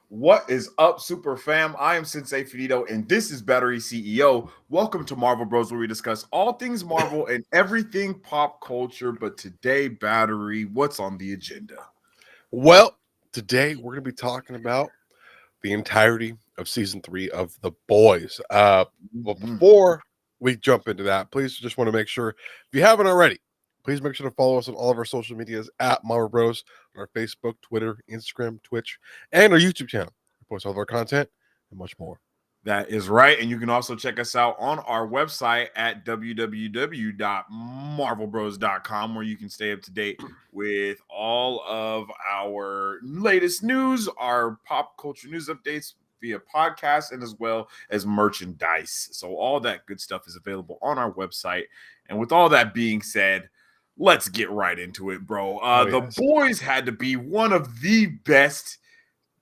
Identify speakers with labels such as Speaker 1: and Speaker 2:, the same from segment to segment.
Speaker 1: What is up, Super Fam? I am Sensei Finito, and this is Battery CEO. Welcome to Marvel Bros, where we discuss all things Marvel and everything pop culture. But today, Battery, what's on the agenda?
Speaker 2: Well, today we're going to be talking about the entirety of season 3 of The Boys. But
Speaker 1: Mhm.
Speaker 2: before we jump into that, please just want to make sure, if you haven't already, please make sure to follow us on all of our social medias at Marvel Bros on our Facebook, Twitter, Instagram, Twitch, and our YouTube channel. We post all of our content and much more.
Speaker 1: That is right. And you can also check us out on our website at www.marvelbros.com, where you can stay up to date with all of our latest news, our pop culture news updates via podcast, and as well as merchandise. So, all that good stuff is available on our website. And with all that being said, let's get right into it, bro.
Speaker 2: Oh,
Speaker 1: The
Speaker 2: yes.
Speaker 1: Boys had to be one of the best,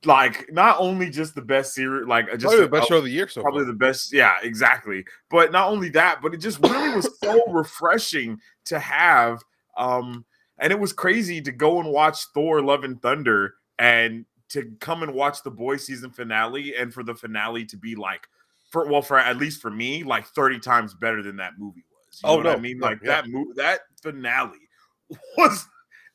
Speaker 1: like, not only just the best series, like just
Speaker 2: Probably the best show of the year so
Speaker 1: probably
Speaker 2: far.
Speaker 1: the best. Yeah, exactly. But not only that, but it just really was so refreshing to have. And it was crazy to go and watch Thor: Love and Thunder and to come and watch the Boys season finale, and for the finale to be like, for at least for me, like 30 times better than that movie was. You know
Speaker 2: Oh,
Speaker 1: what I
Speaker 2: no,
Speaker 1: mean?
Speaker 2: no,
Speaker 1: Like
Speaker 2: yeah.
Speaker 1: that finale was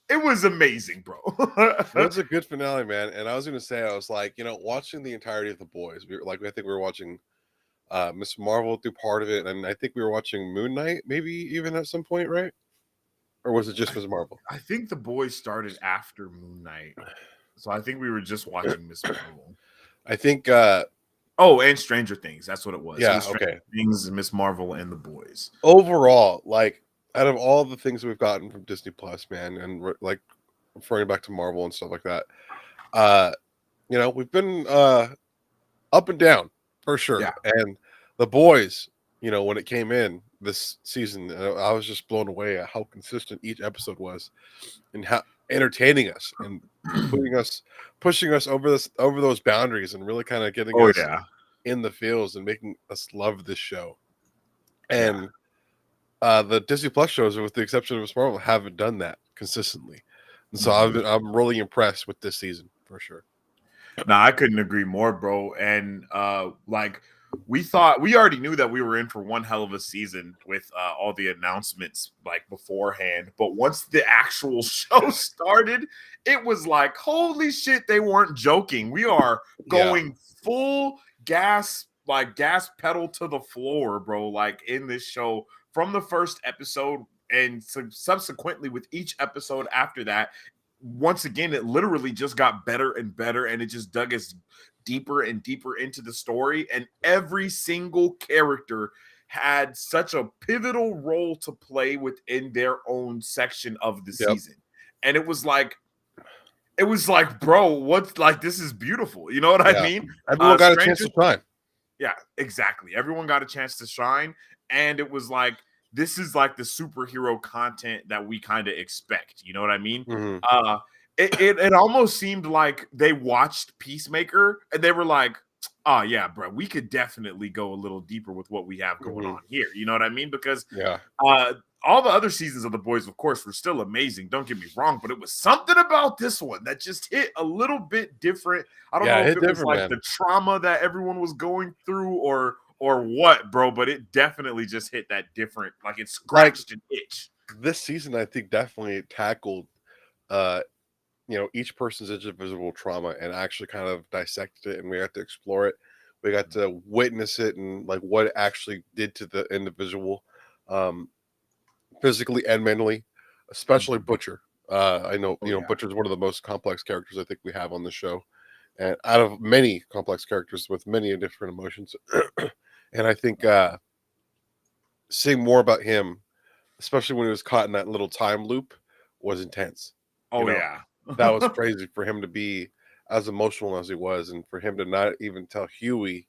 Speaker 1: it was amazing, bro.
Speaker 2: It was a good finale, man. And I was going to say, I was like, watching the entirety of The Boys, I think we were watching Miss Marvel through part of it, and I think we were watching Moon Knight, maybe even at some point, right? Or was it just Miss Marvel?
Speaker 1: I think the Boys started after Moon Knight, so I think we were just watching Miss Marvel.
Speaker 2: I think,
Speaker 1: Oh, and Stranger Things. That's what it was. It
Speaker 2: yeah,
Speaker 1: was Stranger
Speaker 2: okay.
Speaker 1: Things, Miss Marvel, and the Boys.
Speaker 2: Overall, like, out of all the things we've gotten from Disney Plus, man, and like referring back to Marvel and stuff like that, uh, we've been up and down for sure.
Speaker 1: Yeah.
Speaker 2: And the Boys, when it came in this season, I was just blown away at how consistent each episode was and how entertaining us and pushing us over those boundaries and really kind of getting
Speaker 1: Oh
Speaker 2: us
Speaker 1: yeah.
Speaker 2: in the feels and making us love this show.
Speaker 1: Yeah.
Speaker 2: And the Disney Plus shows, with the exception of Miss Marvel, haven't done that consistently. And so
Speaker 1: Mhm.
Speaker 2: I'm really impressed with this season for sure.
Speaker 1: No, I couldn't agree more, bro. And like we already knew that we were in for one hell of a season with all the announcements like beforehand. But once the actual show started, it was like, holy shit, they weren't joking. We are
Speaker 2: Yeah.
Speaker 1: going full gas, like gas pedal to the floor, bro. Like in this show from the first episode, and subsequently with each episode after that, once again, it literally just got better and better, and it just dug us deeper and deeper into the story. And every single character had such a pivotal role to play within their own section of the
Speaker 2: Yep.
Speaker 1: season. And it was like, bro, what's like, this is beautiful. You know what I
Speaker 2: Yeah.
Speaker 1: mean?
Speaker 2: Everyone got a chance
Speaker 1: Stranger
Speaker 2: to shine.
Speaker 1: Yeah, exactly. Everyone got a chance to shine, and it was like this is like the superhero content that we kind of expect. You know what I mean?
Speaker 2: Hmm.
Speaker 1: Uh, it almost seemed like they watched Peacemaker and they were like, "Oh yeah, bro, we could definitely go a little deeper with what we have going
Speaker 2: Hmm.
Speaker 1: on here." You know what I mean? Because
Speaker 2: Yeah.
Speaker 1: uh, all the other seasons of The Boys, of course, were still amazing. Don't get me wrong, but it was something about this one that just hit a little bit different. I don't
Speaker 2: Yeah,
Speaker 1: know
Speaker 2: it
Speaker 1: if
Speaker 2: hit
Speaker 1: it was
Speaker 2: different,
Speaker 1: like
Speaker 2: man.
Speaker 1: the trauma that everyone was going through or what, bro, but it definitely just hit that different, like it
Speaker 2: Like,
Speaker 1: scratched an itch.
Speaker 2: this season, I think definitely tackled, uh, each person's individual trauma and actually kind of dissected it, and we got to explore it. We got to witness it and like what it actually did to the individual, um, physically and mentally, especially
Speaker 1: Mhm.
Speaker 2: Butcher. I know,
Speaker 1: Oh yeah.
Speaker 2: Butcher's one of the most complex characters I think we have on the show, and out of many complex characters with many different emotions. And I think seeing more about him, especially when he was caught in that little time loop, was intense. You
Speaker 1: Oh
Speaker 2: know,
Speaker 1: yeah.
Speaker 2: that was crazy for him to be as emotional as he was, and for him to not even tell Huey,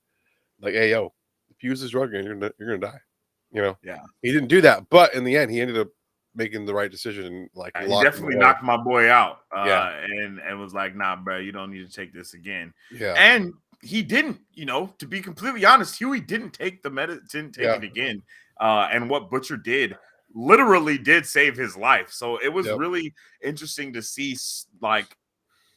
Speaker 2: like, "Hey, yo, if you use this drug again, you're gonna die." You know,
Speaker 1: Yeah.
Speaker 2: he didn't do that, but in the end, he ended up making the right decision and like
Speaker 1: He
Speaker 2: locked him
Speaker 1: definitely
Speaker 2: away.
Speaker 1: knocked my boy out,
Speaker 2: Yeah,
Speaker 1: and was like, "Nah, bro, you don't need to take this again."
Speaker 2: yeah,
Speaker 1: And he didn't. You know, to be completely honest, Huey didn't take the medicine, didn't take
Speaker 2: yeah,
Speaker 1: it again. And what Butcher did literally did save his life. So it was
Speaker 2: yep,
Speaker 1: really interesting to see, like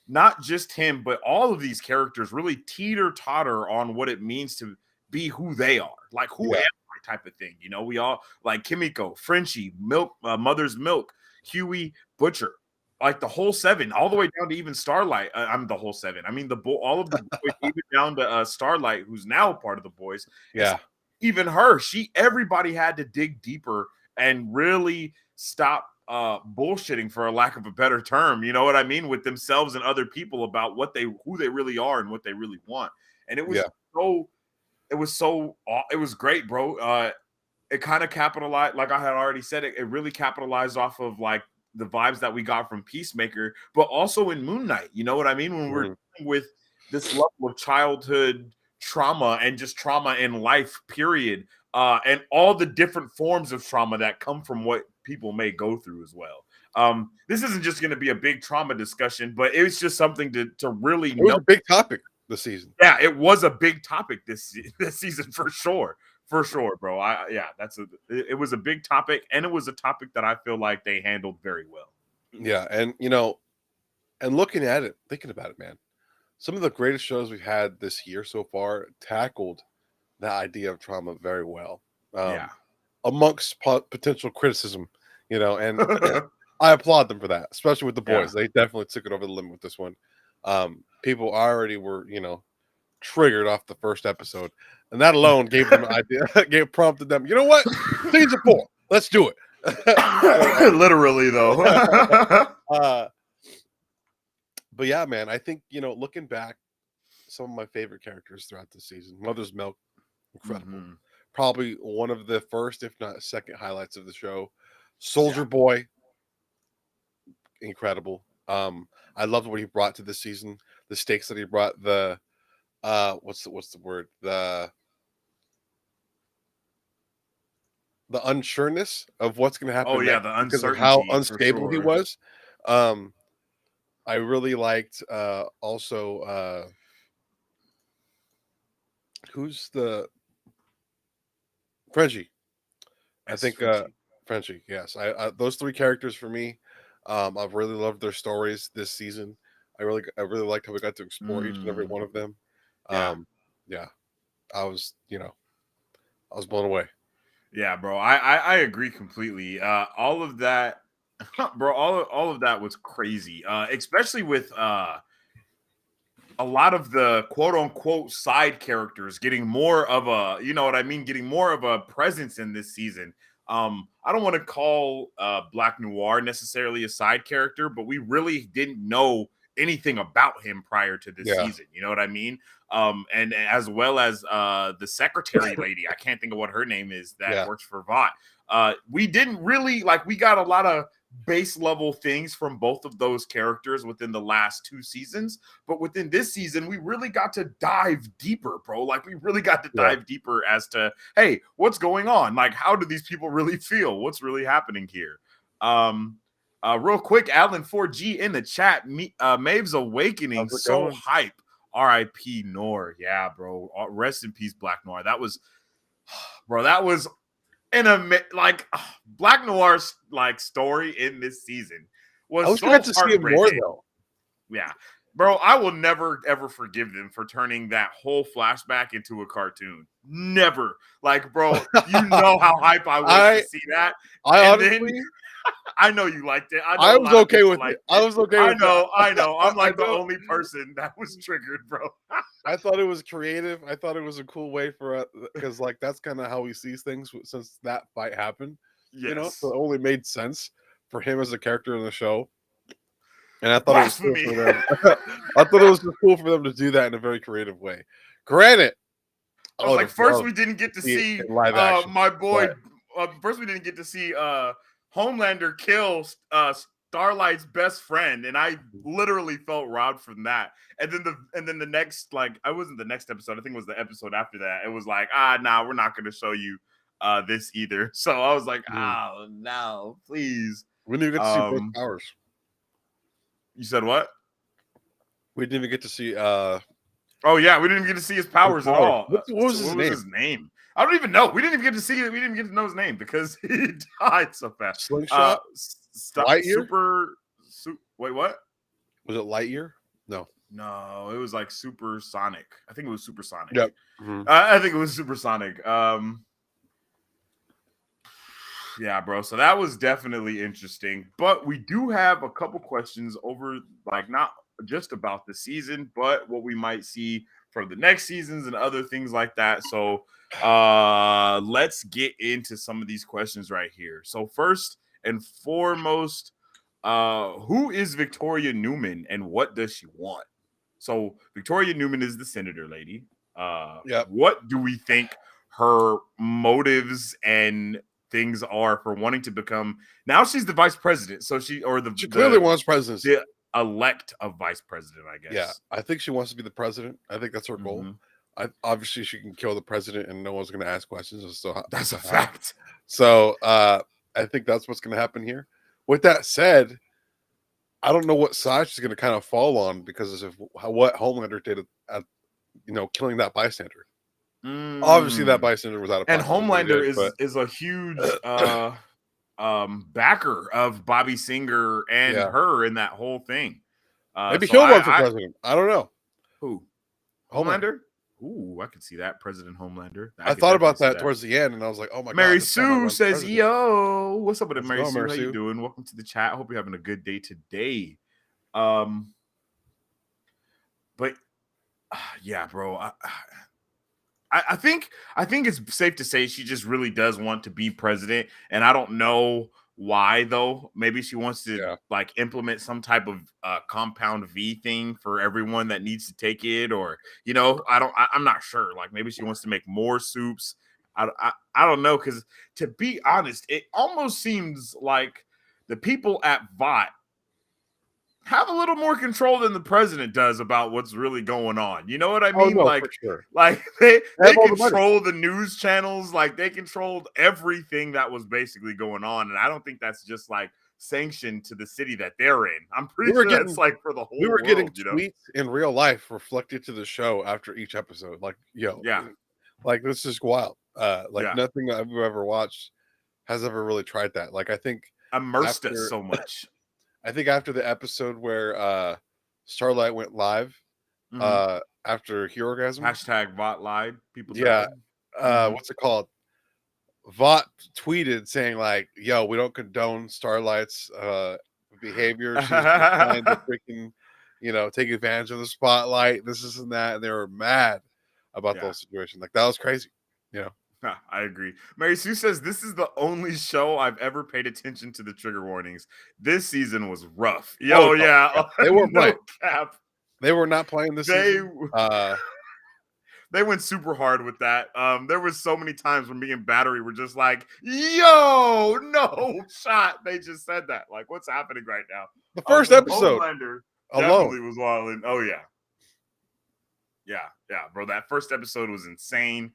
Speaker 1: not just him, but all of these characters really teeter-totter on what it means to be who they are. Like, who am
Speaker 2: Yeah.
Speaker 1: I type of thing. You know, we all like Kimiko, Frenchie, Milk, Mother's Milk, Huey, Butcher, like the whole seven, all the way down to even Starlight. I'm the whole seven. I mean, all of the boys, even down to Starlight, who's now part of the boys. It's
Speaker 2: Yeah.
Speaker 1: even her. Everybody had to dig deeper and really stop bullshitting, for a lack of a better term, you know what I mean, with themselves and other people about who they really are and what they really want. And
Speaker 2: Yeah.
Speaker 1: it was great, bro. It kind of capitalized, like I had already said, it really capitalized off of like the vibes that we got from Peacemaker, but also in Moon Knight. You know what I mean? When we're dealing with this level of childhood trauma and just trauma in life, period, and all the different forms of trauma that come from what people may go through as well. This isn't just going to be a big trauma discussion, but it's just something to really
Speaker 2: It was
Speaker 1: know.
Speaker 2: a big topic this season.
Speaker 1: Yeah, it was a big topic this season for sure. For sure, bro. It was a big topic, and it was a topic that I feel like they handled very well.
Speaker 2: Yeah, and you know, and looking at it, thinking about it, man, some of the greatest shows we've had this year so far tackled the idea of trauma very well.
Speaker 1: Yeah.
Speaker 2: Amongst potential criticism, you know, and I applaud them for that, especially with the boys.
Speaker 1: Yeah.
Speaker 2: They definitely took it over the limit with this one. People already were, you know, triggered off the first episode, and that alone gave them an idea, prompted them. You know what? Season 4, let's do it.
Speaker 1: Literally, though.
Speaker 2: But yeah, man, I think, you know, looking back, some of my favorite characters throughout the season. Mother's Milk, incredible.
Speaker 1: Mm-hmm.
Speaker 2: Probably one of the first, if not second, highlights of the show. Soldier Boy, incredible. I loved what he brought to this season. The stakes that he brought. The what's the word? The unsureness of what's going to happen.
Speaker 1: Oh yeah,
Speaker 2: next
Speaker 1: the
Speaker 2: because of
Speaker 1: uncertainty,
Speaker 2: how unstable he was. I really liked also who's the Frenchie. I think Frenchie. Yes, I those three characters for me. I've really loved their stories this season. I really liked how we got to explore each and every one of them. Yeah, I was blown away.
Speaker 1: Yeah, bro. I agree completely. All of that, bro. All of that was crazy. Especially with a lot of the quote unquote side characters getting more of a, you know what I mean, getting more of a presence in this season. I don't want to call Black Noir necessarily a side character, but we really didn't know anything about him prior to this season. You know what I mean? And as well as the secretary lady, I can't think of what her name is, that works for Vought. We didn't really we got a lot of base level things from both of those characters within the last 2 seasons, but within this season we really got to dive deeper, bro. Like we really got to dive deeper as to, hey, what's going on? Like, how do these people really feel? What's really happening here? Real quick, Alan 4G in the chat, Maeve's Awakening, so hype. R.I.P. Noir. Yeah, bro. Rest in peace, Black Noir. That was, bro, that was Black Noir's story in this season was.
Speaker 2: I was
Speaker 1: so
Speaker 2: glad to see him more though.
Speaker 1: Yeah, bro, I will never ever forgive them for turning that whole flashback into a cartoon. Never. Like, bro, you know how hype I was to see that.
Speaker 2: I honestly,
Speaker 1: I know you liked it.
Speaker 2: I was okay with it. I was okay with it.
Speaker 1: I know. I'm like the only person that was triggered, bro.
Speaker 2: I thought it was creative. I thought it was a cool way for us, because that's kind of how he sees things since that fight happened. Yes. You know, so it only made sense for him as a character in the show. And I thought it was cool for them. I thought it was just cool for them to do that in a very creative way. Granted,
Speaker 1: I was first we didn't get to see my boy. First we didn't get to see Homelander kill Starlight's best friend, and I literally felt robbed from that. And then the next, I wasn't the next episode. I think it was the episode after that. It was like, we're not going to show you this either. So I was like, oh no, please.
Speaker 2: We didn't even get to see both powers.
Speaker 1: You said what?
Speaker 2: We didn't even get to see.
Speaker 1: Oh yeah, we didn't even get to see his powers at all.
Speaker 2: What was his name?
Speaker 1: I don't even know. We didn't even get to see it. We didn't even get to know his name because he died so fast.
Speaker 2: Slingshot?
Speaker 1: Lightyear? Wait, what?
Speaker 2: Was it Lightyear? No.
Speaker 1: No, it was like Supersonic. I think it was Supersonic.
Speaker 2: Yep. Mm-hmm.
Speaker 1: I think it was Supersonic. Yeah, bro. So that was definitely interesting. But we do have a couple questions over, like, not just about the season, but what we might see for the next seasons and other things like that. So let's get into some of these questions right here. So first and foremost, who is Victoria Newman and what does she want? So Victoria Newman is the senator lady.
Speaker 2: Yep.
Speaker 1: What do we think her motives and things are for wanting to become? Now she's the vice president, so she
Speaker 2: clearly wants presidency.
Speaker 1: the elect of vice president, I guess.
Speaker 2: Yeah, I think she wants to be the president. I think that's her goal.
Speaker 1: Mm-hmm.
Speaker 2: Obviously, she can kill the president, and no one's going to ask questions.
Speaker 1: That's a fact.
Speaker 2: So I think that's what's going to happen here. With that said, I don't know what side she's going to kind of fall on because of what Homelander did at killing that bystander. Obviously, that bystander was out of pocket.
Speaker 1: And Homelander is a huge backer of Bobby Singer and her in that whole thing.
Speaker 2: Maybe he'll run for president. I don't know.
Speaker 1: Who? Homelander? Ooh, I can see that. President Homelander.
Speaker 2: I thought about that towards the end, and I was like, oh my God.
Speaker 1: Mary Sue says, yo, what's up with it, Mary Sue?
Speaker 2: Mary
Speaker 1: How
Speaker 2: Sue.
Speaker 1: you doing? Welcome to the chat. I hope you're having a good day today. But yeah, bro. I think it's safe to say she just really does want to be president, and I don't know why though. Maybe she wants to like implement some type of compound V thing for everyone that needs to take it, or I'm not sure. Like maybe she wants to make more soups. I don't know, because to be honest, it almost seems like the people at Vought have a little more control than the president does about what's really going on. You know what I mean?
Speaker 2: Oh, no,
Speaker 1: like,
Speaker 2: for sure.
Speaker 1: Like they control the news channels, like they controlled everything that was basically going on. And I don't think that's just like sanctioned to the city that they're in. I'm pretty sure that's like for the whole world.
Speaker 2: We were getting tweets in real life reflected to the show after each episode. Like, like this is wild. Nothing I've ever watched has ever really tried that. Like I think
Speaker 1: immersed us so much.
Speaker 2: I think after the episode where Starlight went live after Herogasm.
Speaker 1: Hashtag Vought lied. People
Speaker 2: died. What's it called? Vought tweeted saying like, yo, we don't condone Starlight's behavior. She's trying to freaking, take advantage of the spotlight, this and that. And they were mad about those situations. Like that was crazy.
Speaker 1: I agree. Mary Sue says this is the only show I've ever paid attention to the trigger warnings. This season was rough.
Speaker 2: They weren't playing. They were not playing this season.
Speaker 1: They went super hard with that. There was so many times when me and Battery were just like, yo, no shot. They just said that. Like, what's happening right now?
Speaker 2: The first episode
Speaker 1: Homelander
Speaker 2: alone
Speaker 1: definitely was wilding. Oh yeah. Yeah, bro. That first episode was insane.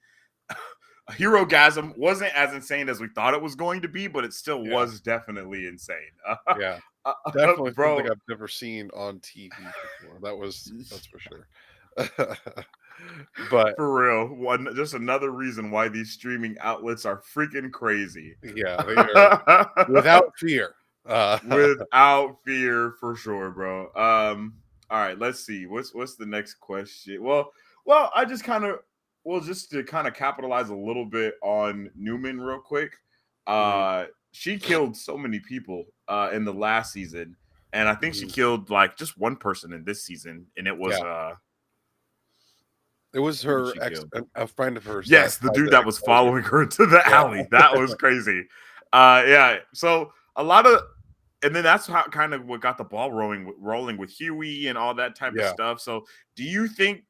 Speaker 1: Herogasm wasn't as insane as we thought it was going to be, but it still was definitely insane.
Speaker 2: Definitely
Speaker 1: bro.
Speaker 2: Something I've never seen on TV before. That's for sure. But
Speaker 1: for real, just another reason why these streaming outlets are freaking crazy.
Speaker 2: Yeah, they are without fear.
Speaker 1: Without fear, for sure, bro. All right, let's see. What's the next question? Well, I just just to kind of capitalize a little bit on Newman real quick. She killed so many people in the last season, and I think she killed like just one person in this season, and it was
Speaker 2: it was her a friend of hers.
Speaker 1: Yes, the dude that was following her to the alley. That was crazy. So a lot of, and then that's how kind of what got the ball rolling with Huey and all that type of stuff. So do you think?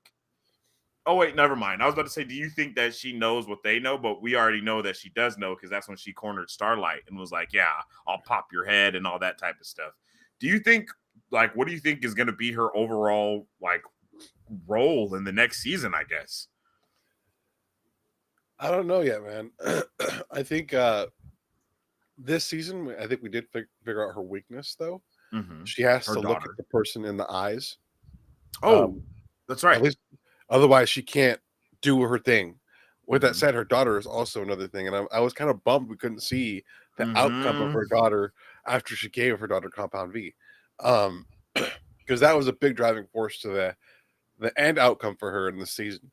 Speaker 1: Oh, wait, never mind. I was about to say, do you think that she knows what they know? But we already know that she does know, because that's when she cornered Starlight and was like, yeah, I'll pop your head and all that type of stuff. Do you think, like, what do you think is going to be her overall, like, role in the next season, I guess?
Speaker 2: I don't know yet, man. I think this season, I think we did figure out her weakness, though.
Speaker 1: Mm-hmm.
Speaker 2: She has to look at the person in the eyes.
Speaker 1: Oh, that's right.
Speaker 2: At least, otherwise, she can't do her thing. With that said, her daughter is also another thing. And I was kind of bummed we couldn't see the outcome of her daughter after she gave her daughter Compound V. because that was a big driving force to the end outcome for her in the season.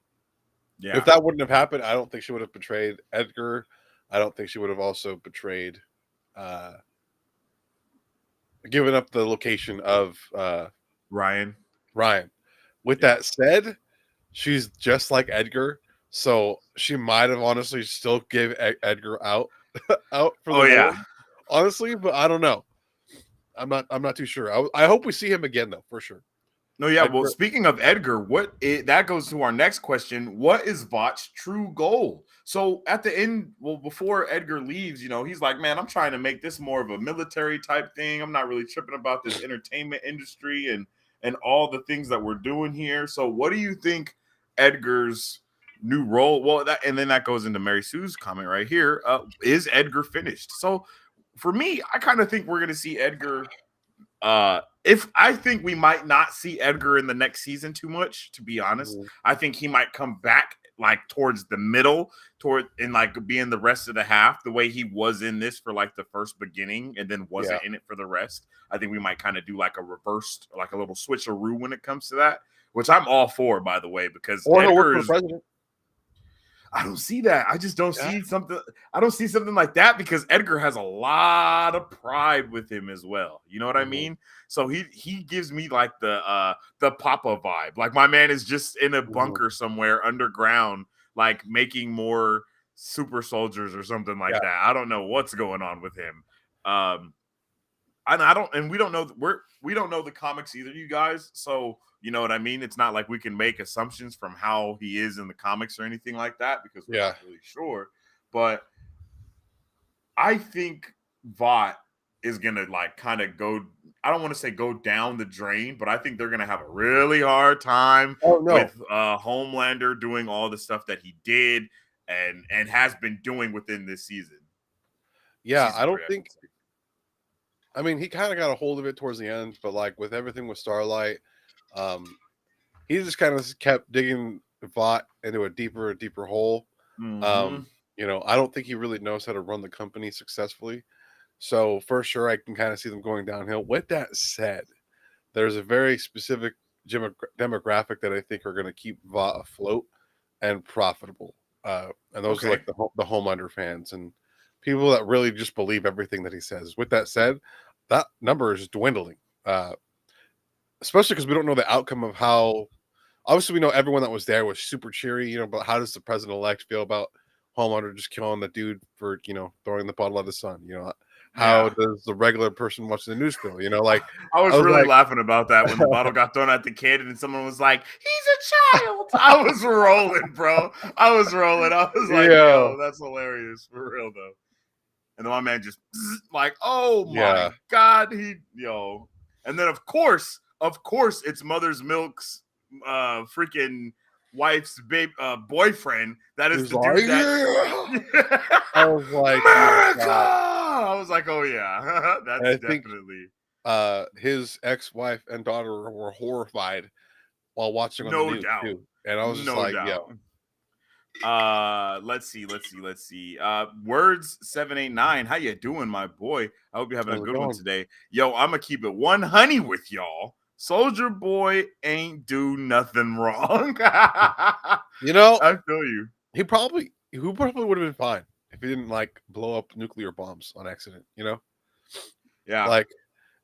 Speaker 2: If
Speaker 1: Yeah.
Speaker 2: that wouldn't have happened, I don't think she would have betrayed Edgar. I don't think she would have also betrayed, uh, given up the location of
Speaker 1: Ryan.
Speaker 2: Ryan. With
Speaker 1: Yeah.
Speaker 2: that said, she's just like Edgar, so she might have honestly still gave Edgar out for
Speaker 1: Oh
Speaker 2: the
Speaker 1: yeah.
Speaker 2: villain, honestly. But I don't know. I'm not too sure. I hope we see him again though, for sure.
Speaker 1: No, yeah. Well,
Speaker 2: Edgar.
Speaker 1: speaking of Edgar, that goes to our next question. What is Vought's true goal? So at the end, well, before Edgar leaves, he's like, man, I'm trying to make this more of a military type thing. I'm not really tripping about this entertainment industry and all the things that we're doing here. So what do you think Edgar's new role? Well, that goes into Mary Sue's comment right here. Is Edgar finished? So for me, I kind of think we're gonna see Edgar if I think we might not see Edgar in the next season too much, to be honest. I think he might come back like towards the middle, like being the rest of the half, the way he was in this for like the first beginning and then wasn't in it for the rest. I think we might kind of do like a reversed, like a little switcheroo when it comes to that, which I'm all for, by the way, because
Speaker 2: Or he'll work
Speaker 1: Edgar
Speaker 2: for the
Speaker 1: is
Speaker 2: president.
Speaker 1: I don't see that. I just don't
Speaker 2: Yeah.
Speaker 1: see something. I don't see something like that because Edgar has a lot of pride with him as well. You know what I mean? So he gives me like the Papa vibe. Like my man is just in a bunker somewhere underground, like making more super soldiers or something like
Speaker 2: Yeah.
Speaker 1: that. I don't know what's going on with him. I don't, and we don't know. We don't know the comics either, you guys. So you know what I mean. It's not like we can make assumptions from how he is in the comics or anything like that because we're
Speaker 2: Yeah.
Speaker 1: not really sure. But I think Vought is gonna like kind of go. I don't want to say go down the drain, but I think they're gonna have a really hard time
Speaker 2: Oh no.
Speaker 1: with Homelander doing all the stuff that he did and has been doing within this season.
Speaker 2: Yeah,
Speaker 1: Season
Speaker 2: I don't
Speaker 1: three, I
Speaker 2: think.
Speaker 1: should say.
Speaker 2: I mean, he kind of got a hold of it towards the end, but like with everything with Starlight, um, he just kind of kept digging Vought into a deeper hole.
Speaker 1: Mm-hmm.
Speaker 2: I don't think he really knows how to run the company successfully. So for sure, I can kind of see them going downhill. With that said, there's a very specific demographic that I think are going to keep Vought afloat and profitable. And those are
Speaker 1: Okay.
Speaker 2: like the Homelander fans and people that really just believe everything that he says. With that said, that number is dwindling, especially because we don't know the outcome of how. Obviously, we know everyone that was there was super cheery, but how does the president-elect feel about Homelander just killing the dude for, throwing the bottle at the sun? How
Speaker 1: Yeah.
Speaker 2: does the regular person watching the news feel? Like,
Speaker 1: I
Speaker 2: I
Speaker 1: was
Speaker 2: was
Speaker 1: really
Speaker 2: like,
Speaker 1: laughing about that when the bottle got thrown at the kid and someone was like, he's a child. I was rolling, bro. I was rolling. I was like,
Speaker 2: yeah,
Speaker 1: yo, that's hilarious. For real, though. And then my man just like, oh my
Speaker 2: yeah,
Speaker 1: God, yo. And then of course, it's Mother's Milk's freaking wife's boyfriend. That is
Speaker 2: who's
Speaker 1: the
Speaker 2: like,
Speaker 1: dude that
Speaker 2: yeah. I was like,
Speaker 1: America.
Speaker 2: stop.
Speaker 1: I was like, oh yeah,
Speaker 2: And
Speaker 1: that's
Speaker 2: I think
Speaker 1: definitely
Speaker 2: his ex-wife and daughter were horrified while watching on the
Speaker 1: no
Speaker 2: news
Speaker 1: doubt.
Speaker 2: too. And I was just
Speaker 1: No
Speaker 2: like,
Speaker 1: doubt.
Speaker 2: yo,
Speaker 1: Let's see. Words 789. How you doing, my boy? I hope you're having a
Speaker 2: how's it
Speaker 1: good one
Speaker 2: going?
Speaker 1: today. Yo, I'm gonna keep it 100 with y'all. Soldier Boy ain't do nothing wrong. I
Speaker 2: You know,
Speaker 1: feel you.
Speaker 2: he probably would have been fine if he didn't like blow up nuclear bombs on accident.
Speaker 1: Yeah.
Speaker 2: Like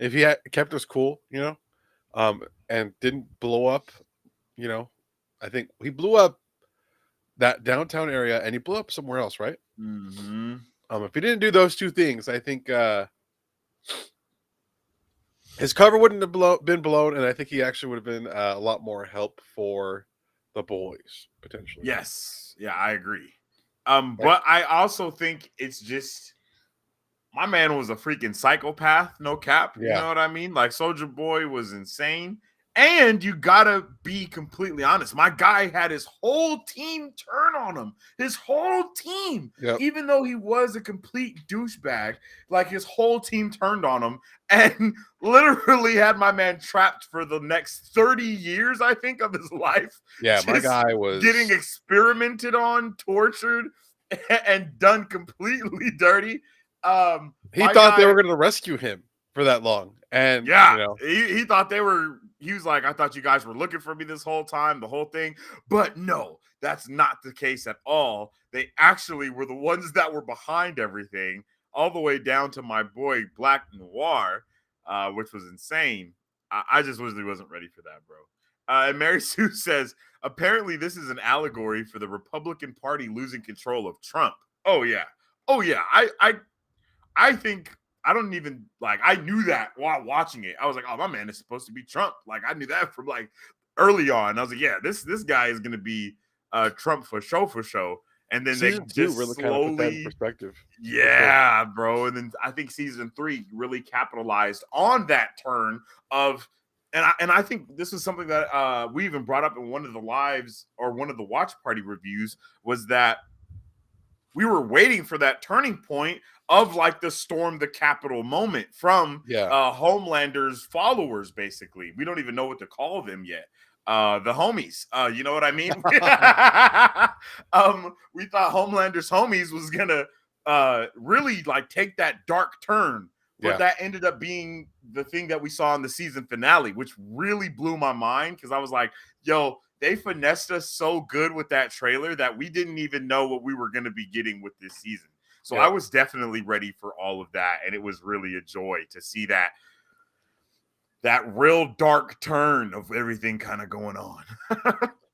Speaker 2: if he had kept us cool, and didn't blow up, you know, I think he blew up that downtown area and he blew up somewhere else, right?
Speaker 1: Mm-hmm.
Speaker 2: If he didn't do those two things, I think his cover wouldn't have been blown, and I think he actually would have been a lot more help for the boys potentially.
Speaker 1: Yes. Yeah, I agree.
Speaker 2: Right?
Speaker 1: But I also think it's just my man was a freaking psychopath, no cap. You
Speaker 2: Yeah,
Speaker 1: know what I mean? Like Soldier Boy was insane. And you gotta be completely honest. My guy had his whole team turn on him. His whole team,
Speaker 2: yep,
Speaker 1: even though he was a complete douchebag, like his whole team turned on him and literally had my man trapped for the next 30 years, I think, of his life.
Speaker 2: yeah. My
Speaker 1: Just
Speaker 2: guy was
Speaker 1: getting experimented on, tortured, and done completely dirty.
Speaker 2: He
Speaker 1: My
Speaker 2: thought they
Speaker 1: guy,
Speaker 2: were going to rescue him for that long, and
Speaker 1: yeah, he thought they were he was like, I thought you guys were looking for me this whole time, the whole thing. But no, that's not the case at all. They actually were the ones that were behind everything, all the way down to my boy Black Noir, which was insane. I just really wasn't ready for that, bro. And Mary Sue says, apparently this is an allegory for the Republican Party losing control of Trump. Oh yeah. Oh yeah. I think I don't even like I knew that while watching it. I was like, oh, my man is supposed to be Trump. Like I knew that from like early on. I was like, yeah, this guy is gonna be Trump for show. And then
Speaker 2: Season
Speaker 1: they
Speaker 2: two
Speaker 1: just
Speaker 2: really
Speaker 1: slowly
Speaker 2: kind of put that in perspective.
Speaker 1: yeah, bro. And then I think season 3 really capitalized on that turn of and I think this is something that we even brought up in one of the lives or one of the watch party reviews was that we were waiting for that turning point of like the storm the Capitol moment from Homelander's followers, basically. We don't even know what to call them yet. The homies. You know what I mean? We thought Homelander's homies was gonna really like take that dark turn. But that ended up being the thing that we saw in the season finale, which really blew my mind because I was like, yo, they finessed us so good with that trailer that we didn't even know what we were going to be getting with this season. So I was definitely ready for all of that. And it was really a joy to see that real dark turn of everything kind of going on.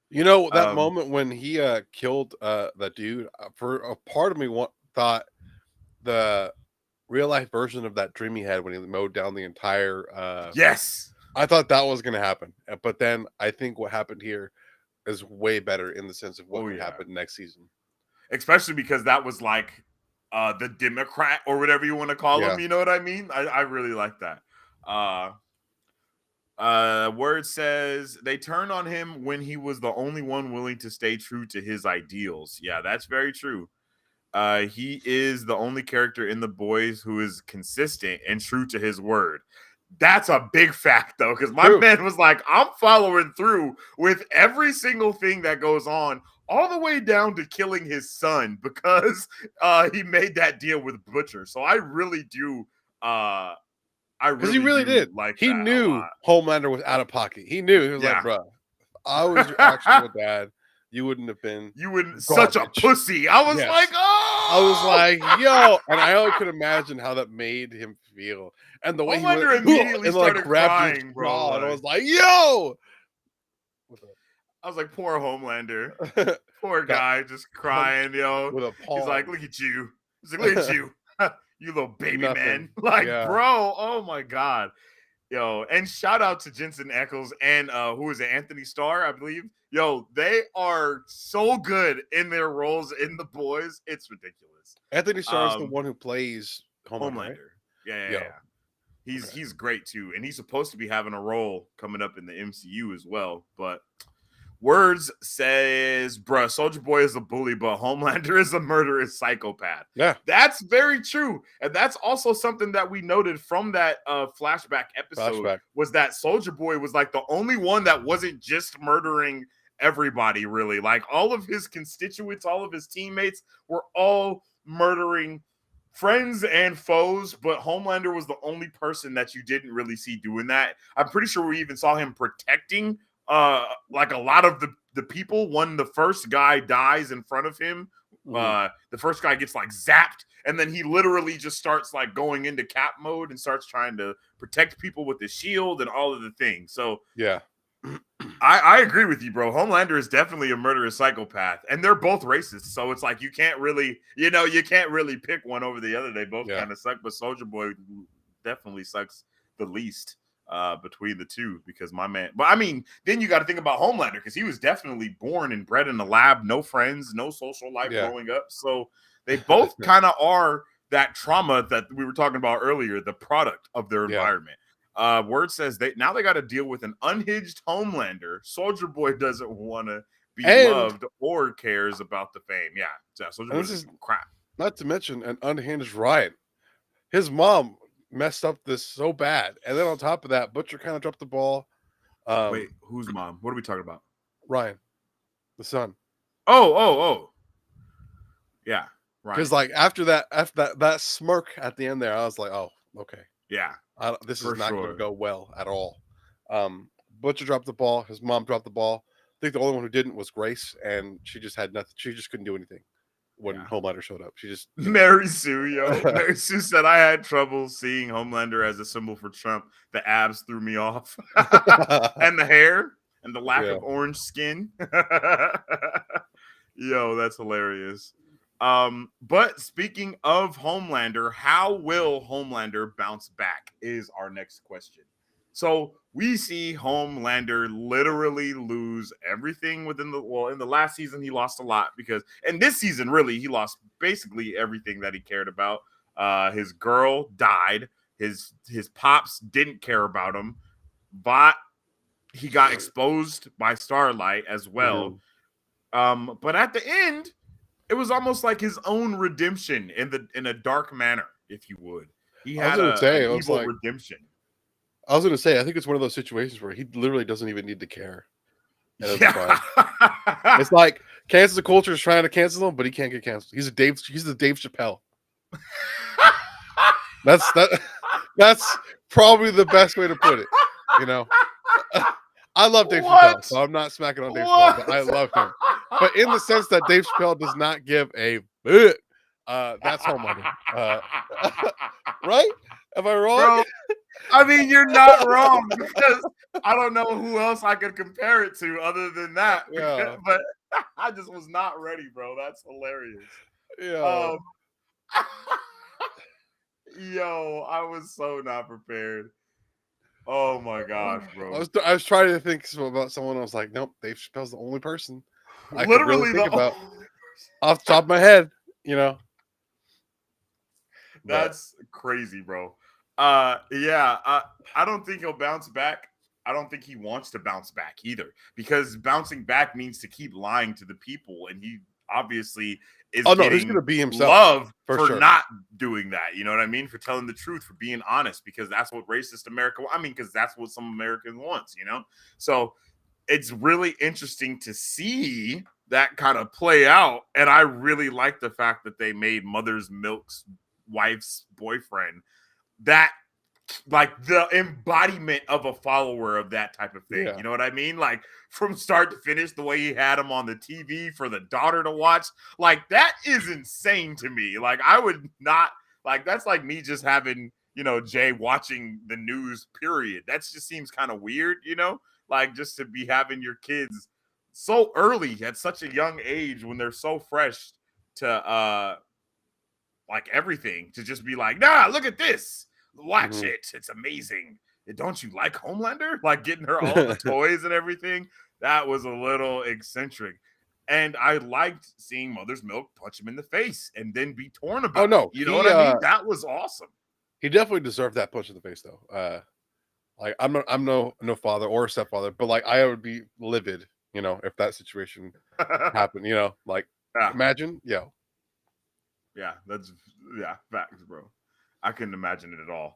Speaker 2: You know, that moment when he killed that dude, for a part of me thought the real life version of that dream he had when he mowed down the entire
Speaker 1: yes,
Speaker 2: I thought that was going to happen. But then I think what happened here is way better in the sense of what could happen next season.
Speaker 1: Especially because that was like the Democrat or whatever you want to call him. You know what I mean? I really like that. Word says they turned on him when he was the only one willing to stay true to his ideals. Yeah, that's very true. He is the only character in The Boys who is consistent and true to his word. That's a big fact, though, because my man was like, I'm following through with every single thing that goes on, all the way down to killing his son because he made that deal with Butcher. So I really do.
Speaker 2: Because he really did.
Speaker 1: Like
Speaker 2: he knew Homelander was out of pocket. He knew. He was like, bro, I was your actual dad. You wouldn't have been.
Speaker 1: You wouldn't such a pussy. I was like, oh.
Speaker 2: I was like, yo, and I only could imagine how that made him feel, and the way
Speaker 1: Homelander immediately started crying, bro.
Speaker 2: And I was like, yo.
Speaker 1: I was like, poor Homelander, poor guy, just crying, yo.
Speaker 2: With a palm.
Speaker 1: He's like, look at you. He's like, look at you, you little baby man. Like, bro, oh my god. Yo, and shout out to Jensen Ackles and who is it, Anthony Starr, I believe. Yo, they are so good in their roles in The Boys. It's ridiculous.
Speaker 2: Anthony Starr is the one who plays
Speaker 1: Homelander. Right? Yeah. He's great too, and he's supposed to be having a role coming up in the MCU as well. But Words says, bruh, Soldier Boy is a bully, but Homelander is a murderous psychopath.
Speaker 2: Yeah.
Speaker 1: That's very true. And that's also something that we noted from that flashback episode was that Soldier Boy was like the only one that wasn't just murdering everybody, really. Like all of his constituents, all of his teammates were all murdering friends and foes, but Homelander was the only person that you didn't really see doing that. I'm pretty sure we even saw him protecting like a lot of the people when the first guy dies in front of him. The first guy gets like zapped, and then he literally just starts like going into cap mode and starts trying to protect people with the shield and all of the things. So I agree with you, bro. Homelander is definitely a murderous psychopath, and they're both racist. So it's like you can't really pick one over the other. They both kind of suck, but Soldier Boy definitely sucks the least between the two because my man. But I mean, then you got to think about Homelander because he was definitely born and bred in a lab, no friends, no social life growing up. So they both kind of are that trauma that we were talking about earlier, the product of their environment. Word says they got to deal with an unhinged Homelander. Soldier Boy doesn't want to be loved or cares about the fame. Yeah, Soldier Boy is crap.
Speaker 2: Not to mention an unhinged Ryan. His mom messed up this so bad, and then on top of that, Butcher kind of dropped the ball.
Speaker 1: Wait, whose mom? What are we talking about?
Speaker 2: Ryan, the son.
Speaker 1: Oh. Yeah, right.
Speaker 2: Because like after that smirk at the end there, I was like, oh, okay.
Speaker 1: Yeah.
Speaker 2: This is not going to go well at all. Butcher dropped the ball. His mom dropped the ball. I think the only one who didn't was Grace, and she just had nothing. She just couldn't do anything when Homelander showed up. She just
Speaker 1: Mary Sue, yo. Mary Sue said I had trouble seeing Homelander as a symbol for Trump. The abs threw me off. And the hair and the lack of orange skin. Yo, that's hilarious. But speaking of Homelander, how will Homelander bounce back is our next question. So we see Homelander literally lose everything in the last season he lost a lot and this season really he lost basically everything that he cared about. His girl died. His pops didn't care about him. But he got exposed by Starlight as well. But at the end, it was almost like his own redemption in a dark manner, if you would. He had an evil redemption.
Speaker 2: I was going to say, I think it's one of those situations where he literally doesn't even need to care. It's like cancel culture is trying to cancel him, but he can't get canceled. He's the Dave Chappelle. That's probably the best way to put it. You know, I love Dave Chappelle, so I'm not smacking on Dave Chappelle, but I love him. But in the sense that Dave Chappelle does not give a bit, that's Homelander. Right? Am I wrong?
Speaker 1: Bro, I mean, you're not wrong because I don't know who else I could compare it to other than that.
Speaker 2: Yeah.
Speaker 1: But I just was not ready, bro. That's hilarious.
Speaker 2: Yeah.
Speaker 1: Yo, I was so not prepared. Oh my gosh, bro.
Speaker 2: I was trying to think about someone. I was like, nope, Dave Chappelle's the only person I could
Speaker 1: Literally
Speaker 2: really think about off the top of my head. You know,
Speaker 1: that's crazy, bro. I don't think he'll bounce back. I don't think he wants to bounce back either, because bouncing back means to keep lying to the people, and he obviously is
Speaker 2: he's gonna be himself.
Speaker 1: Love for
Speaker 2: sure.
Speaker 1: not doing that. You know what I mean? For telling the truth, for being honest, because that's what racist America. I mean, because that's what some Americans wants. You know, so it's really interesting to see that kind of play out, and I really like the fact that they made Mother's Milk's wife's boyfriend that like the embodiment of a follower of that type of thing. You know what I mean? Like from start to finish, the way he had him on the TV for the daughter to watch, like that is insane to me. Like I would not, like that's like me just having, Jay watching the news, period. That just seems kind of weird, like just to be having your kids so early at such a young age when they're so fresh to like everything, to just be like, nah, look at this. Watch it. It's amazing. Don't you like Homelander? Like getting her all the toys and everything. That was a little eccentric. And I liked seeing Mother's Milk punch him in the face and then be torn about.
Speaker 2: Oh no,
Speaker 1: you know what I mean? That was awesome.
Speaker 2: He definitely deserved that punch in the face, though. Like I'm no father or stepfather, but like I would be livid, if that situation happened. Imagine,
Speaker 1: yeah, that's facts, bro. I couldn't imagine it at all.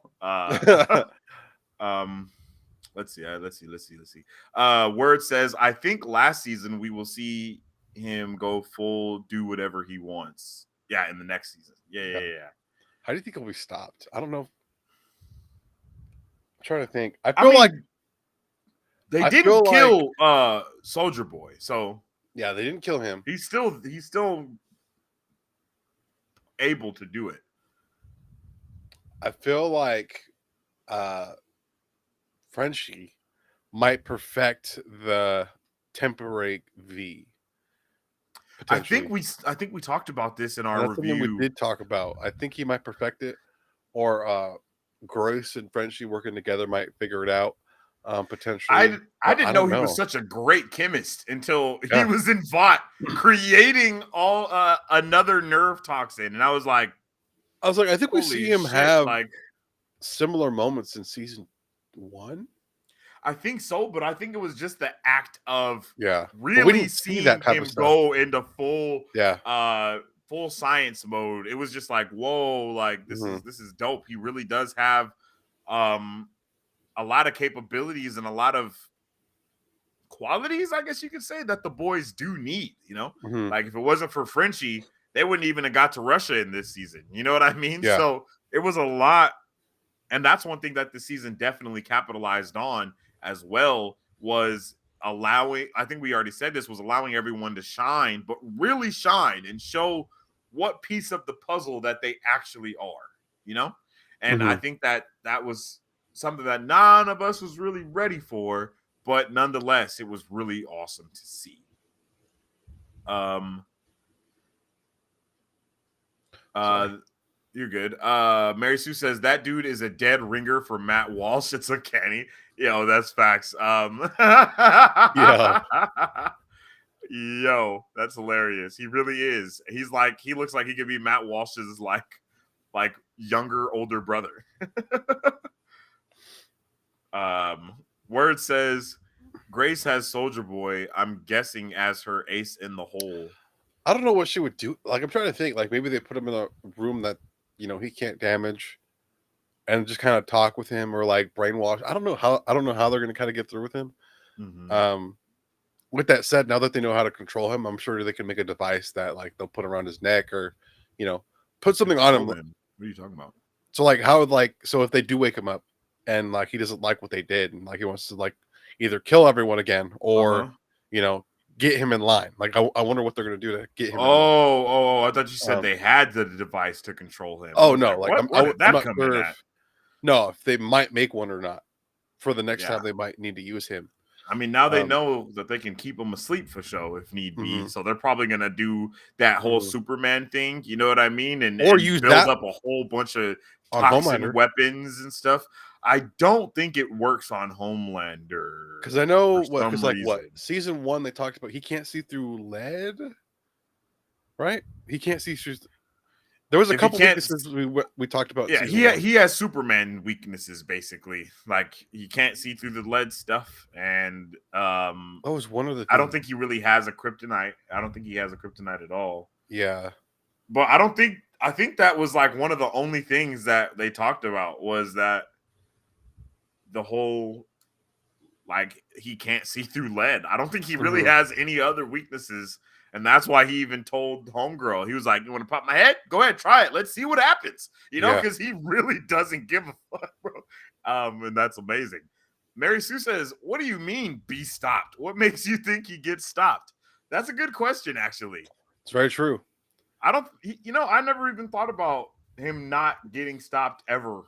Speaker 1: Let's see. Word says, I think last season we will see him go full, do whatever he wants. Yeah, in the next season. Yeah.
Speaker 2: How do you think he'll be stopped? I don't know. I'm trying to think. I mean, like
Speaker 1: they didn't kill Soldier Boy, so
Speaker 2: yeah, they didn't kill him.
Speaker 1: He's still able to do it.
Speaker 2: I feel like Frenchie might perfect the temporary V.
Speaker 1: I think we talked about this in our review.
Speaker 2: We did talk about. I think he might perfect it, or Grace and Frenchie working together might figure it out. Potentially,
Speaker 1: I didn't know he was such a great chemist until he was in Vought creating all another nerve toxin, and I was like,
Speaker 2: I think we see him have like similar moments in season 1.
Speaker 1: I think so, but I think it was just the act of
Speaker 2: really
Speaker 1: seeing that him go into full full science mode. It was just like, whoa, like this is dope. He really does have a lot of capabilities and a lot of qualities, I guess you could say, that the boys do need, Like if it wasn't for Frenchie, they wouldn't even have got to Russia in this season. You know what I mean?
Speaker 2: Yeah.
Speaker 1: So it was a lot. And that's one thing that the season definitely capitalized on as well, was allowing, I think we already said this, was allowing everyone to shine, but really shine and show what piece of the puzzle that they actually are, you know? And I
Speaker 2: Mhm.
Speaker 1: think that that was something that none of us was really ready for, but nonetheless, it was really awesome to see. Um,
Speaker 2: Sorry.
Speaker 1: uh, you're good. Mary Sue says that dude is a dead ringer for Matt Walsh. It's uncanny. Yo, that's facts.
Speaker 2: Yeah.
Speaker 1: Yo, that's hilarious. He really is. He's like, he looks like he could be Matt Walsh's like younger, older brother. Word says Grace has Soldier Boy, I'm guessing, as her ace in the hole.
Speaker 2: I don't know what she would do. Like, I'm trying to think. Like, maybe they put him in a room that he can't damage, and just kind of talk with him, or like brainwash. I don't know how. I don't know how they're going to kind of get through with him.
Speaker 1: Mm-hmm.
Speaker 2: Um, with that said, now that they know how to control him, I'm sure they can make a device that like they'll put around his neck, or you know, put something on
Speaker 1: Control
Speaker 2: him.
Speaker 1: him. What are you talking about?
Speaker 2: So like, how would like so if they do wake him up, and like he doesn't like what they did, and like he wants to like either kill everyone again, or
Speaker 1: Uh-huh.
Speaker 2: you know get him in line. Like, I wonder what they're going to do to get him in line.
Speaker 1: Oh, I thought you said
Speaker 2: Um,
Speaker 1: they had the device to control him. I
Speaker 2: oh
Speaker 1: was
Speaker 2: no,
Speaker 1: like,
Speaker 2: like
Speaker 1: what? Where did
Speaker 2: I'm
Speaker 1: that
Speaker 2: not
Speaker 1: come in
Speaker 2: sure
Speaker 1: at?
Speaker 2: if no, if they might make one or not for the next
Speaker 1: Yeah.
Speaker 2: time they might need to use him.
Speaker 1: I mean, now they
Speaker 2: Um,
Speaker 1: know that they can keep him asleep for show if need be.
Speaker 2: mhm,
Speaker 1: So they're probably gonna do that whole
Speaker 2: mhm.
Speaker 1: Superman thing. You know what I mean? And
Speaker 2: Or
Speaker 1: and
Speaker 2: use
Speaker 1: build
Speaker 2: that
Speaker 1: up a whole bunch of
Speaker 2: on
Speaker 1: toxin
Speaker 2: Homelander,
Speaker 1: weapons and stuff. I don't think it works on Homelander
Speaker 2: because I know
Speaker 1: for
Speaker 2: what because
Speaker 1: some
Speaker 2: like what
Speaker 1: reason.
Speaker 2: season one they talked about he can't see through lead, right? He can't see through. There was a
Speaker 1: If he
Speaker 2: couple
Speaker 1: can't,
Speaker 2: weaknesses we talked about in
Speaker 1: yeah,
Speaker 2: season one.
Speaker 1: he has Superman weaknesses basically. Like he can't see through the lead stuff, and
Speaker 2: That was one of the
Speaker 1: I don't
Speaker 2: things.
Speaker 1: think he really has a kryptonite. I don't think he has a kryptonite at all.
Speaker 2: Yeah.
Speaker 1: But I don't think I think that was like one of the only things that they talked about was that the whole like he can't see through lead. I don't think he really
Speaker 2: Hmm.
Speaker 1: has any other weaknesses. And that's why he even told Homegirl, he was like, you want to pop my head? Go ahead, try it. Let's see what happens. You know,
Speaker 2: Yeah.
Speaker 1: because he really doesn't give a fuck, bro. And that's amazing. Mary Sue says, what do you mean be stopped? What makes you think he gets stopped? That's a good question, actually.
Speaker 2: It's very true.
Speaker 1: I don't, you know, I never even thought about him not getting stopped ever.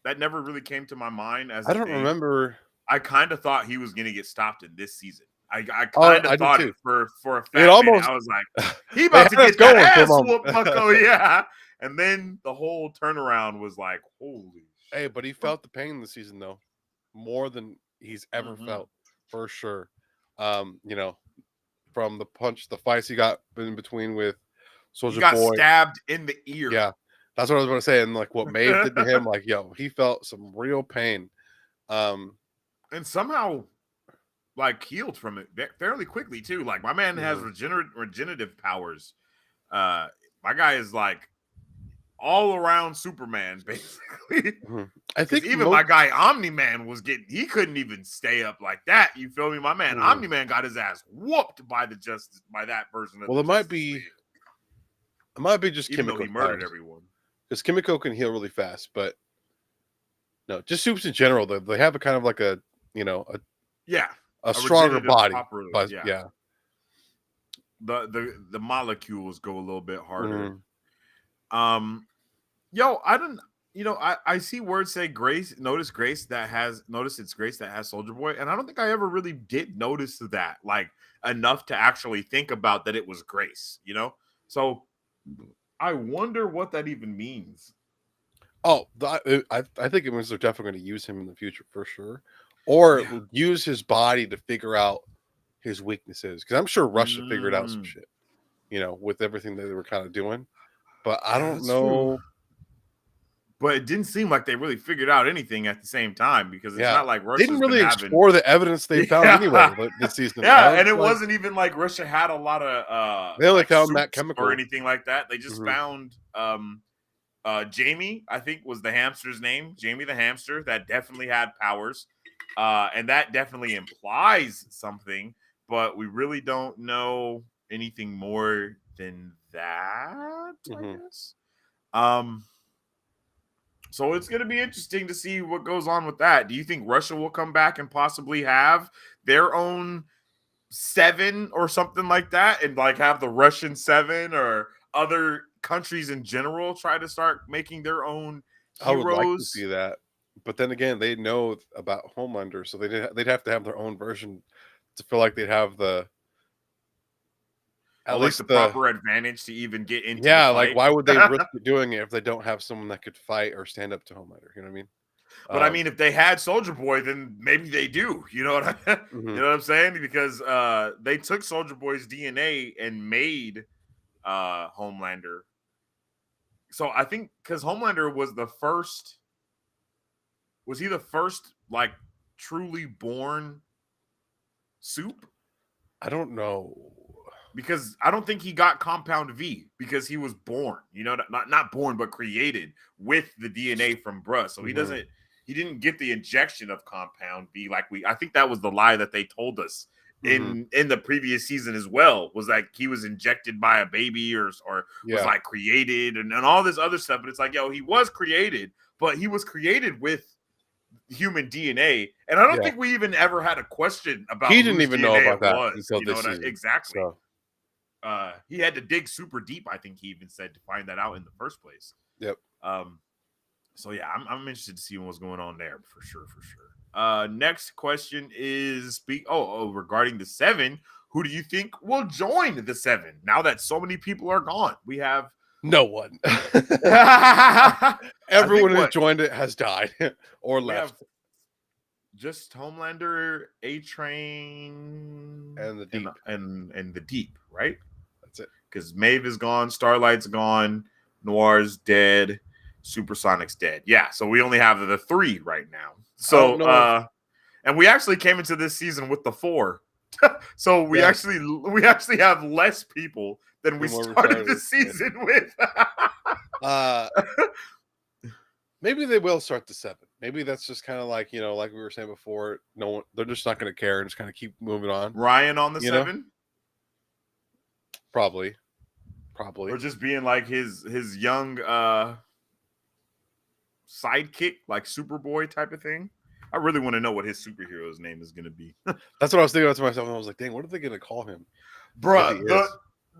Speaker 1: That never really came to my mind as
Speaker 2: I
Speaker 1: a
Speaker 2: don't
Speaker 1: thing.
Speaker 2: remember.
Speaker 1: I kind of thought he was going to get stopped in this season. I
Speaker 2: Oh,
Speaker 1: kind of
Speaker 2: I did
Speaker 1: thought it
Speaker 2: too.
Speaker 1: for a
Speaker 2: It
Speaker 1: fat minute.
Speaker 2: almost
Speaker 1: I was like, he
Speaker 2: they
Speaker 1: about to
Speaker 2: had us
Speaker 1: get that
Speaker 2: going for a
Speaker 1: ass
Speaker 2: moment.
Speaker 1: whoop, bucko, yeah. And then the whole turnaround was like, holy
Speaker 2: Hey, but he
Speaker 1: shit.
Speaker 2: felt the pain this season though, more than he's ever
Speaker 1: Mm-hmm.
Speaker 2: felt for sure. You know, from the fights he got in between with
Speaker 1: He
Speaker 2: Soldier
Speaker 1: got
Speaker 2: Boy.
Speaker 1: stabbed in the ear.
Speaker 2: Yeah, that's what I was going to say. And like what Maeve did to him, like yo, he felt some real pain. Um,
Speaker 1: And somehow like healed from it fairly quickly too. Like my man has
Speaker 2: mhm,
Speaker 1: regenerative powers. Uh my guy is like all around Superman, basically.
Speaker 2: mhm. I
Speaker 1: Because
Speaker 2: think
Speaker 1: even my
Speaker 2: most.
Speaker 1: guy Omni Man was getting, he couldn't even stay up like that. You feel me? My man
Speaker 2: Mhm.
Speaker 1: Omni Man got his ass whooped by by that version of
Speaker 2: Well,
Speaker 1: the
Speaker 2: it might
Speaker 1: Justice
Speaker 2: be
Speaker 1: League,
Speaker 2: it might be just
Speaker 1: even though he
Speaker 2: Kimiko's
Speaker 1: murdered
Speaker 2: powers
Speaker 1: everyone.
Speaker 2: because Kimiko can heal really fast, but no, just soups in general. They have a kind of like a you know
Speaker 1: Yeah,
Speaker 2: a
Speaker 1: a
Speaker 2: stronger
Speaker 1: regenerative
Speaker 2: body,
Speaker 1: properly.
Speaker 2: but
Speaker 1: Yeah,
Speaker 2: yeah.
Speaker 1: the molecules go a little bit harder.
Speaker 2: Mhm,
Speaker 1: Um, yo, I don't. You know, I see words say Grace. Notice it's Grace that has Soldier Boy, and I don't think I ever really did notice that like enough to actually think about that it was Grace. You know, so I wonder what that even means.
Speaker 2: Oh, I think it means they're definitely going to use him in the future for sure, or
Speaker 1: Yeah.
Speaker 2: use his body to figure out his weaknesses. Because I'm sure Russia figured out some
Speaker 1: Mm,
Speaker 2: shit, with everything that they were kind of doing. But I
Speaker 1: yeah,
Speaker 2: don't
Speaker 1: that's true.
Speaker 2: know.
Speaker 1: But it didn't seem like they really figured out anything at the same time because it's
Speaker 2: Yeah,
Speaker 1: not like
Speaker 2: they didn't
Speaker 1: Russia's been
Speaker 2: really
Speaker 1: having.
Speaker 2: explore the evidence they found anyway
Speaker 1: Yeah,
Speaker 2: this season. I
Speaker 1: yeah,
Speaker 2: was
Speaker 1: and it
Speaker 2: like,
Speaker 1: wasn't even like Russia had a lot of
Speaker 2: they only
Speaker 1: like
Speaker 2: found that
Speaker 1: suits or
Speaker 2: chemical.
Speaker 1: anything like that. They just
Speaker 2: Hmm.
Speaker 1: found Jamie, I think was the hamster's name. Jamie the hamster that definitely had powers. And that definitely implies something, but we really don't know anything more than that, I
Speaker 2: Hmm.
Speaker 1: guess. Um So it's going to be interesting to see what goes on with that. Do you think Russia will come back and possibly have their own seven or something like that, and like have the Russian seven or other countries in general try to start making their own
Speaker 2: I would like to see
Speaker 1: heroes?
Speaker 2: that, but then again, they know about Homelander, so they'd have to have their own version to feel like they'd have the
Speaker 1: Or
Speaker 2: at
Speaker 1: like the
Speaker 2: least the
Speaker 1: proper advantage to even get into the
Speaker 2: yeah, like
Speaker 1: fight.
Speaker 2: why would they risk doing it if they don't have someone that could fight or stand up to Homelander? You know what I mean?
Speaker 1: But I mean, if they had Soldier Boy, then maybe they do. You know what you
Speaker 2: Mhm.
Speaker 1: know what I'm saying? Because they took Soldier Boy's DNA and made Homelander. So I think because Homelander was the first, was he the first like truly born soup?
Speaker 2: I don't know.
Speaker 1: Because I don't think he got Compound V because he was born, you know, not born but created with the DNA from bruh. So
Speaker 2: Mhm.
Speaker 1: he didn't get the injection of Compound V like I think that was the lie that they told us
Speaker 2: Mhm.
Speaker 1: in the previous season as well, was like he was injected by a baby or was
Speaker 2: Yeah.
Speaker 1: like created and all this other stuff. But it's like, yo, he was created, but he was created with human DNA. And I don't
Speaker 2: Yeah.
Speaker 1: think we even ever had a question
Speaker 2: He
Speaker 1: about
Speaker 2: didn't
Speaker 1: whose
Speaker 2: even know
Speaker 1: DNA
Speaker 2: about
Speaker 1: it
Speaker 2: that
Speaker 1: was.
Speaker 2: until
Speaker 1: You know
Speaker 2: this
Speaker 1: what
Speaker 2: season.
Speaker 1: exactly.
Speaker 2: So,
Speaker 1: He had to dig super deep, I think he even said, to find that out in the first place.
Speaker 2: yep.
Speaker 1: Um, so yeah, I'm interested to see what's going on there for sure, for sure. Next question is regarding the seven. Who do you think will join the seven now that so many people are gone? We have
Speaker 2: No one.
Speaker 1: I think
Speaker 2: Everyone who
Speaker 1: what
Speaker 2: joined it has died or
Speaker 1: we have
Speaker 2: left.
Speaker 1: just Homelander, A Train,
Speaker 2: And the deep.
Speaker 1: and the Deep, right?
Speaker 2: That's it.
Speaker 1: Because Maeve is gone, Starlight's gone, Noir's dead, Supersonic's dead. Yeah, so we only have the three right now.
Speaker 2: I don't
Speaker 1: So
Speaker 2: know if
Speaker 1: and we actually came into this season with the four. So
Speaker 2: yeah,
Speaker 1: we actually have less people than we
Speaker 2: from where we
Speaker 1: started the
Speaker 2: started. Yeah.
Speaker 1: season with.
Speaker 2: Uh maybe they will start the seven. Maybe that's just kind of like, like we were saying before, no one they're just not gonna care and just kind of keep moving on,
Speaker 1: Ryan on the
Speaker 2: you know?
Speaker 1: seven,
Speaker 2: Probably.
Speaker 1: or
Speaker 2: Probably.
Speaker 1: just being like his young sidekick, like Superboy type of thing. I really want to know what his superhero's name is going to be.
Speaker 2: That's what I was thinking about to myself. And I was like, dang, what are they gonna call him if he
Speaker 1: Bruh,
Speaker 2: is?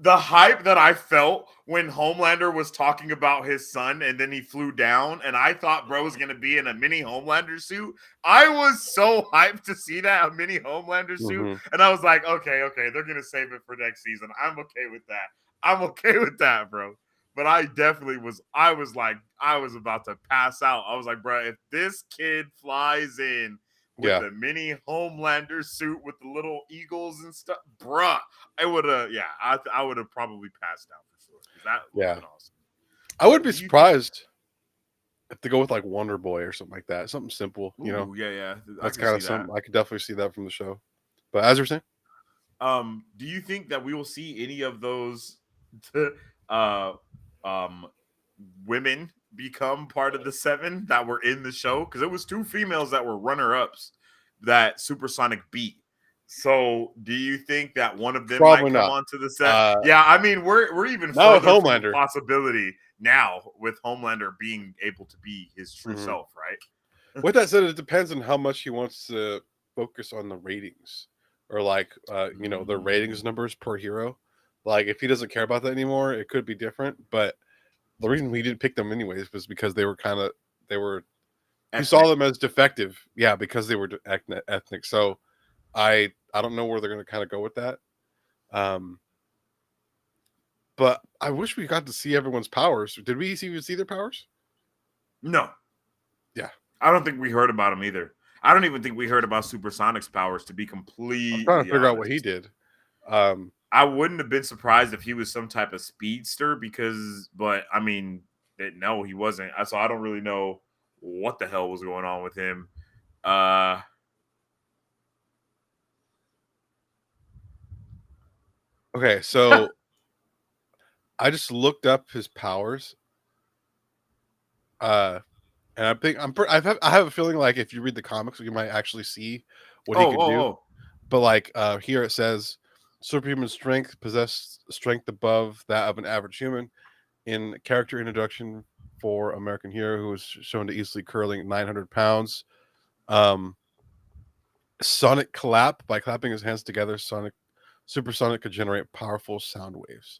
Speaker 1: the hype that I felt when Homelander was talking about his son and then he flew down and I thought bro was going to be in a mini Homelander suit. I was so hyped to see that, a mini Homelander suit.
Speaker 2: Hmm.
Speaker 1: And I was like, okay, they're going to save it for next season. I'm okay with that. I'm okay with that, bro. But I definitely was, I was about to pass out. I was like, bro, if this kid flies in with
Speaker 2: Yeah.
Speaker 1: the mini Homelander suit with the little eagles and stuff, bruh, I would have, yeah, I would have probably passed out for sure because that would have
Speaker 2: Yeah.
Speaker 1: been awesome.
Speaker 2: I would
Speaker 1: But
Speaker 2: be
Speaker 1: do you think?
Speaker 2: surprised if they go with like Wonder Boy or something like that. Something simple.
Speaker 1: Ooh, yeah, I
Speaker 2: That's
Speaker 1: can
Speaker 2: kind
Speaker 1: see
Speaker 2: of
Speaker 1: that.
Speaker 2: something I could definitely see that from the show. But as you're saying,
Speaker 1: Do you think that we will see any of those, uh, um, women become part of the seven that were in the show? Because it was two females that were runner ups that Supersonic beat. So, do you think that one of them might
Speaker 2: probably
Speaker 1: come
Speaker 2: not.
Speaker 1: onto the set? Yeah, I mean, we're even
Speaker 2: Not with
Speaker 1: further from a
Speaker 2: Homelander.
Speaker 1: possibility now with Homelander being able to be his true
Speaker 2: Mhm.
Speaker 1: self, right?
Speaker 2: With that said, it depends on how much he wants to focus on the ratings or like the ratings
Speaker 1: Mm,
Speaker 2: numbers per hero. Like if he doesn't care about that anymore, it could be different. But the reason we didn't pick them anyways was because they were he saw
Speaker 1: ethnic.
Speaker 2: them as defective. Yeah, because they were ethnic. So I don't know where they're going to kind of go with that. Um, but I wish we got to see everyone's powers. Did we even see their powers?
Speaker 1: No,
Speaker 2: Yeah,
Speaker 1: I don't think we heard about him either. I don't even think we heard about Supersonic's powers, to be
Speaker 2: I'm trying to
Speaker 1: completely
Speaker 2: figure out what he
Speaker 1: honest.
Speaker 2: did. Um,
Speaker 1: I wouldn't have been surprised if he was some type of speedster but I mean, no, he wasn't. So I don't really know what the hell was going on with him. Uh,
Speaker 2: okay, so I just looked up his powers. Uh, and I think I have a feeling like if you read the comics, you might actually see what he
Speaker 1: oh,
Speaker 2: can
Speaker 1: oh,
Speaker 2: do.
Speaker 1: oh.
Speaker 2: But like here it says, superhuman strength, possess strength above that of an average human. In character introduction for American hero who was shown to easily curling 900 pounds. Sonic clap. By clapping his hands together, Supersonic could generate powerful sound waves.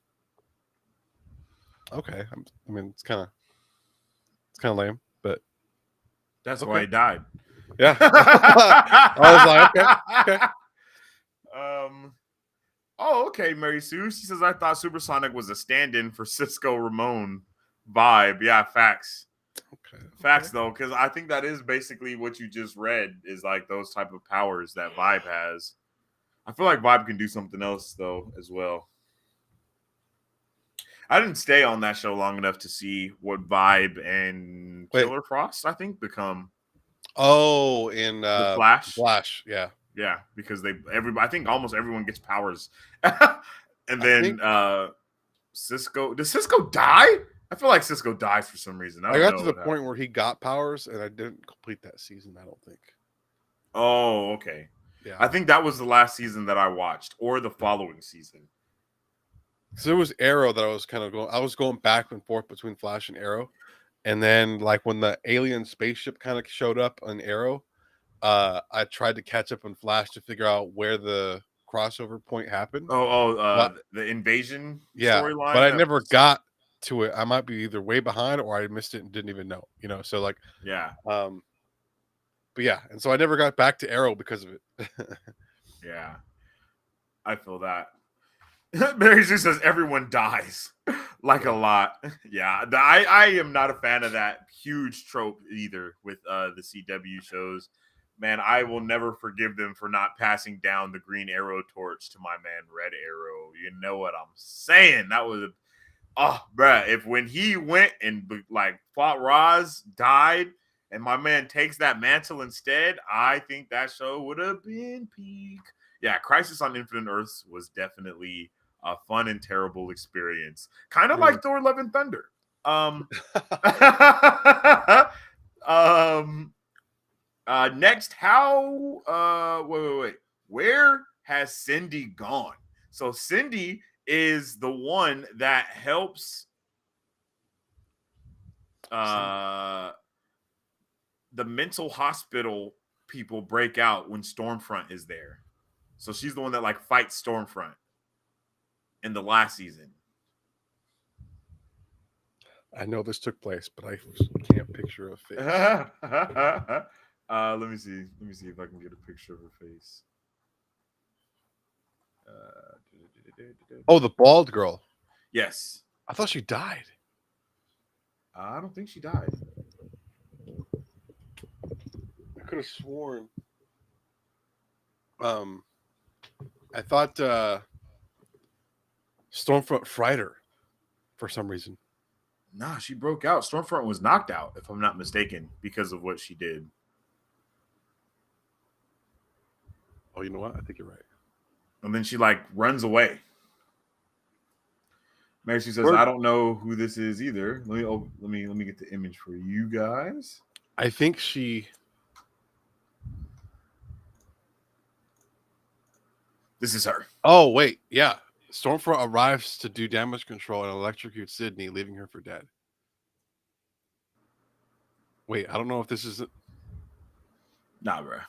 Speaker 2: Okay. I mean, it's kind of lame, but
Speaker 1: That's
Speaker 2: okay.
Speaker 1: why he died.
Speaker 2: Yeah. I was like, okay.
Speaker 1: Oh, okay, Mary Sue. She says, I thought Supersonic was a stand-in for Cisco Ramon vibe. Yeah, facts.
Speaker 2: Okay.
Speaker 1: Facts, though, because I think that is basically what you just read is like those type of powers that Vibe has. I feel like Vibe can do something else, though, as well. I didn't stay on that show long enough to see what Vibe and Killer Frost, I think, become.
Speaker 2: Oh, in
Speaker 1: the Flash.
Speaker 2: Flash, yeah.
Speaker 1: Yeah, because I think almost everyone gets powers. And then Cisco. Does Cisco die? I feel like Cisco dies for some reason.
Speaker 2: I got to the point where he got powers, and I didn't complete that season, I don't think.
Speaker 1: Oh, okay.
Speaker 2: Yeah.
Speaker 1: I think that was the last season that I watched, or the following season.
Speaker 2: So it was Arrow that I was going back and forth between Flash and Arrow. And then, like, when the alien spaceship kind of showed up on Arrow, I tried to catch up on Flash to figure out where the crossover point happened.
Speaker 1: The invasion storyline.
Speaker 2: But I never got to it. I might be either way behind or I missed it and didn't even know. So like but yeah, and so I never got back to Arrow because of it.
Speaker 1: Yeah, I feel that. Mary Sue says everyone dies a lot. Yeah, I am not a fan of that huge trope either with the CW shows. Man, I will never forgive them for not passing down the Green Arrow torch to my man Red Arrow. You know what I'm saying? That was bruh. If when he went and fought Roz, died, and my man takes that mantle instead, I think that show would have been peak. Yeah, Crisis on Infinite Earths was definitely a fun and terrible experience. Kind of like Thor: Love and Thunder. Next, wait. Where has Cindy gone? So Cindy is the one that helps the mental hospital people break out when Stormfront is there. So she's the one that fights Stormfront in the last season.
Speaker 2: I know this took place, but I can't picture a face.
Speaker 1: Let me see. Let me see if I can get a picture of her face.
Speaker 2: Oh, the bald girl.
Speaker 1: Yes.
Speaker 2: I thought she died.
Speaker 1: I don't think she died.
Speaker 2: I could have sworn. I thought Stormfront fried her for some reason.
Speaker 1: Nah, she broke out. Stormfront was knocked out, if I'm not mistaken, because of what she did.
Speaker 2: Oh, you know what? I think you're right.
Speaker 1: And then she runs away. Mary Sue says, I don't know who this is either. Let me get the image for you guys.
Speaker 2: I think she.
Speaker 1: This is her.
Speaker 2: Oh, wait. Yeah. Stormfront arrives to do damage control and electrocute Sydney, leaving her for dead. Wait, I don't know if this is.
Speaker 1: Nah, bro.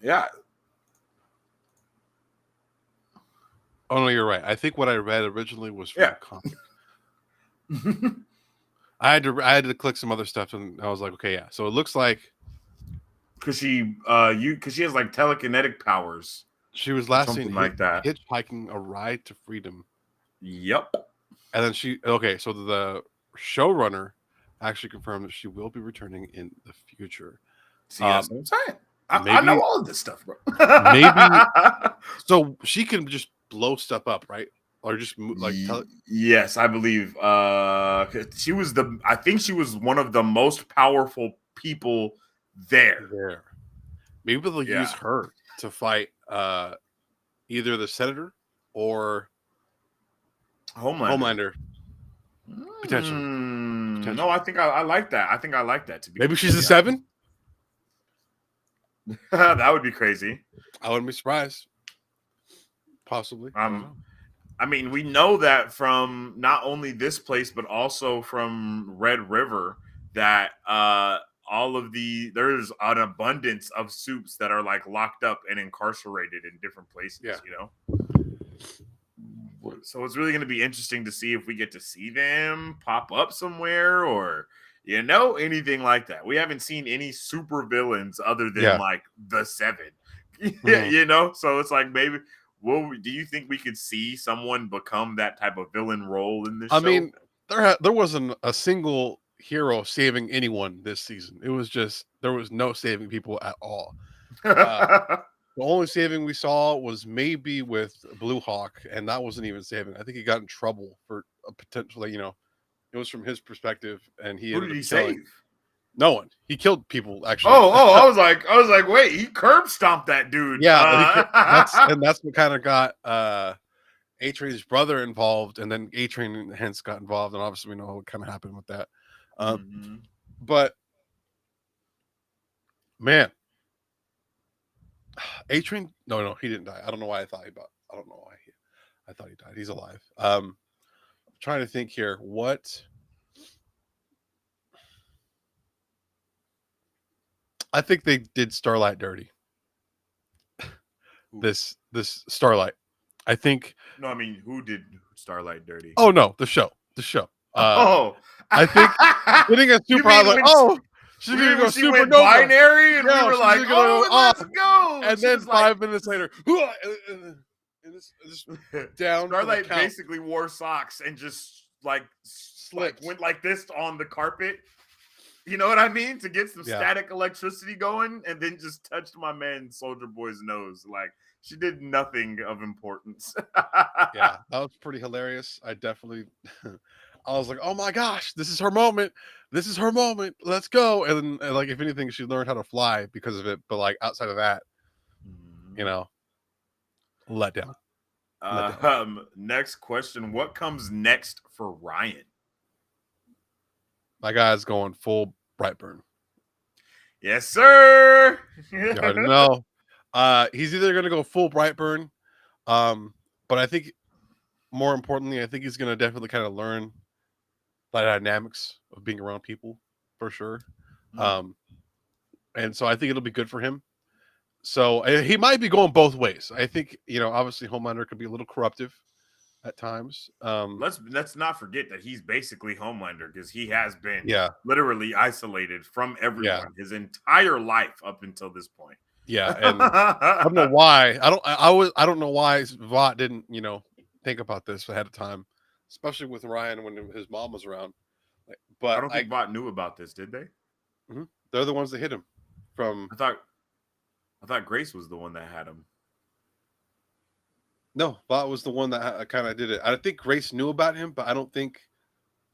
Speaker 1: Yeah.
Speaker 2: Oh no, you're right. I think what I read originally was from the comic. I had to click some other stuff, and I was like, okay, yeah. So it looks like
Speaker 1: because she has telekinetic powers.
Speaker 2: She was last seen
Speaker 1: that
Speaker 2: hitchhiking a ride to freedom.
Speaker 1: Yep.
Speaker 2: And then so the showrunner actually confirmed that she will be returning in the future.
Speaker 1: See, that's what I'm saying. I know all of this stuff, bro.
Speaker 2: Maybe so she can just blow stuff up, right? Or just
Speaker 1: yes, I believe. I think she was one of the most powerful people there.
Speaker 2: Maybe they'll use her to fight either the Senator or Homelander. Potentially.
Speaker 1: No, I think I like that. I think I like that.
Speaker 2: Maybe she's a 7.
Speaker 1: That would be crazy.
Speaker 2: I wouldn't be surprised. Possibly. I don't know.
Speaker 1: I mean, we know that from not only this place, but also from Red River that there's an abundance of soups that are like locked up and incarcerated in different places,
Speaker 2: Yeah.
Speaker 1: you know? So it's really going to be interesting to see if we get to see them pop up somewhere or, anything like that. We haven't seen any super villains other than
Speaker 2: Yeah.
Speaker 1: like the Seven,
Speaker 2: Mhm.
Speaker 1: So it's like maybe. Do you think we could see someone become that type of villain role in this
Speaker 2: I
Speaker 1: show?
Speaker 2: mean, there wasn't a single hero saving anyone this season. It was just there was no saving people at all. Uh, the only saving we saw was maybe with Blue Hawk, and that wasn't even saving. I think he got in trouble for a potentially, it was from his perspective, and he
Speaker 1: Who
Speaker 2: ended
Speaker 1: did
Speaker 2: up
Speaker 1: he
Speaker 2: killing
Speaker 1: save?
Speaker 2: no one. He killed people actually.
Speaker 1: Oh, I was like, wait, he curb stomped that dude.
Speaker 2: Yeah, that's what kind of got A Train's brother involved, and then A Train hence got involved, and obviously we know what kind of happened with that.
Speaker 1: Mhm.
Speaker 2: But man, A Train, no, he didn't die. I don't know why I don't know why I thought he died. He's alive. I'm trying to think here. What I think they did Starlight dirty. This Starlight. I think.
Speaker 1: No, I mean, who did Starlight dirty?
Speaker 2: Oh no, the show.
Speaker 1: Oh,
Speaker 2: I think getting a
Speaker 1: you
Speaker 2: super high,
Speaker 1: mean
Speaker 2: like, oh, she's
Speaker 1: you
Speaker 2: gonna
Speaker 1: mean
Speaker 2: go
Speaker 1: when she went
Speaker 2: supernova.
Speaker 1: binary and we
Speaker 2: Yeah,
Speaker 1: were
Speaker 2: she's
Speaker 1: like,
Speaker 2: gonna go
Speaker 1: oh,
Speaker 2: off.
Speaker 1: let's go,
Speaker 2: And
Speaker 1: she
Speaker 2: then
Speaker 1: was like,
Speaker 2: 5 minutes later, and this down for the
Speaker 1: Starlight
Speaker 2: count.
Speaker 1: basically wore socks and just like
Speaker 2: Slipped.
Speaker 1: went like this on the carpet. You know what I mean? To get some
Speaker 2: Yeah.
Speaker 1: static electricity going, and then just touched my man Soldier Boy's nose. Like she did nothing of importance.
Speaker 2: Yeah, that was pretty hilarious. I definitely, I was like, oh my gosh, this is her moment. This is her moment. Let's go. And then, like, if anything, she learned how to fly because of it. But like outside of that, you know, let down.
Speaker 1: Next question: what comes next for Ryan?
Speaker 2: My guy's going full Brightburn.
Speaker 1: Yes, sir.
Speaker 2: You already know. He's either gonna go full Brightburn, but I think more importantly, I think he's gonna definitely kind of learn the dynamics of being around people for sure. Um, and so I think it'll be good for him. So he might be going both ways. I think obviously Homelander could be a little corruptive at times.
Speaker 1: Let's not forget that he's basically Homelander because he has been
Speaker 2: Yeah,
Speaker 1: literally isolated from
Speaker 2: yeah,
Speaker 1: everyone his entire life up until this point.
Speaker 2: yeah. And I don't know why. I don't know why Vought didn't think about this ahead of time, especially with Ryan when his mom was around.
Speaker 1: I
Speaker 2: But
Speaker 1: don't think Vought knew about this, did they?
Speaker 2: they're the ones that hit him from.
Speaker 1: I thought Grace was the one that had him.
Speaker 2: No, Vought was the one that kind of did it. I think Grace knew about him, but I don't think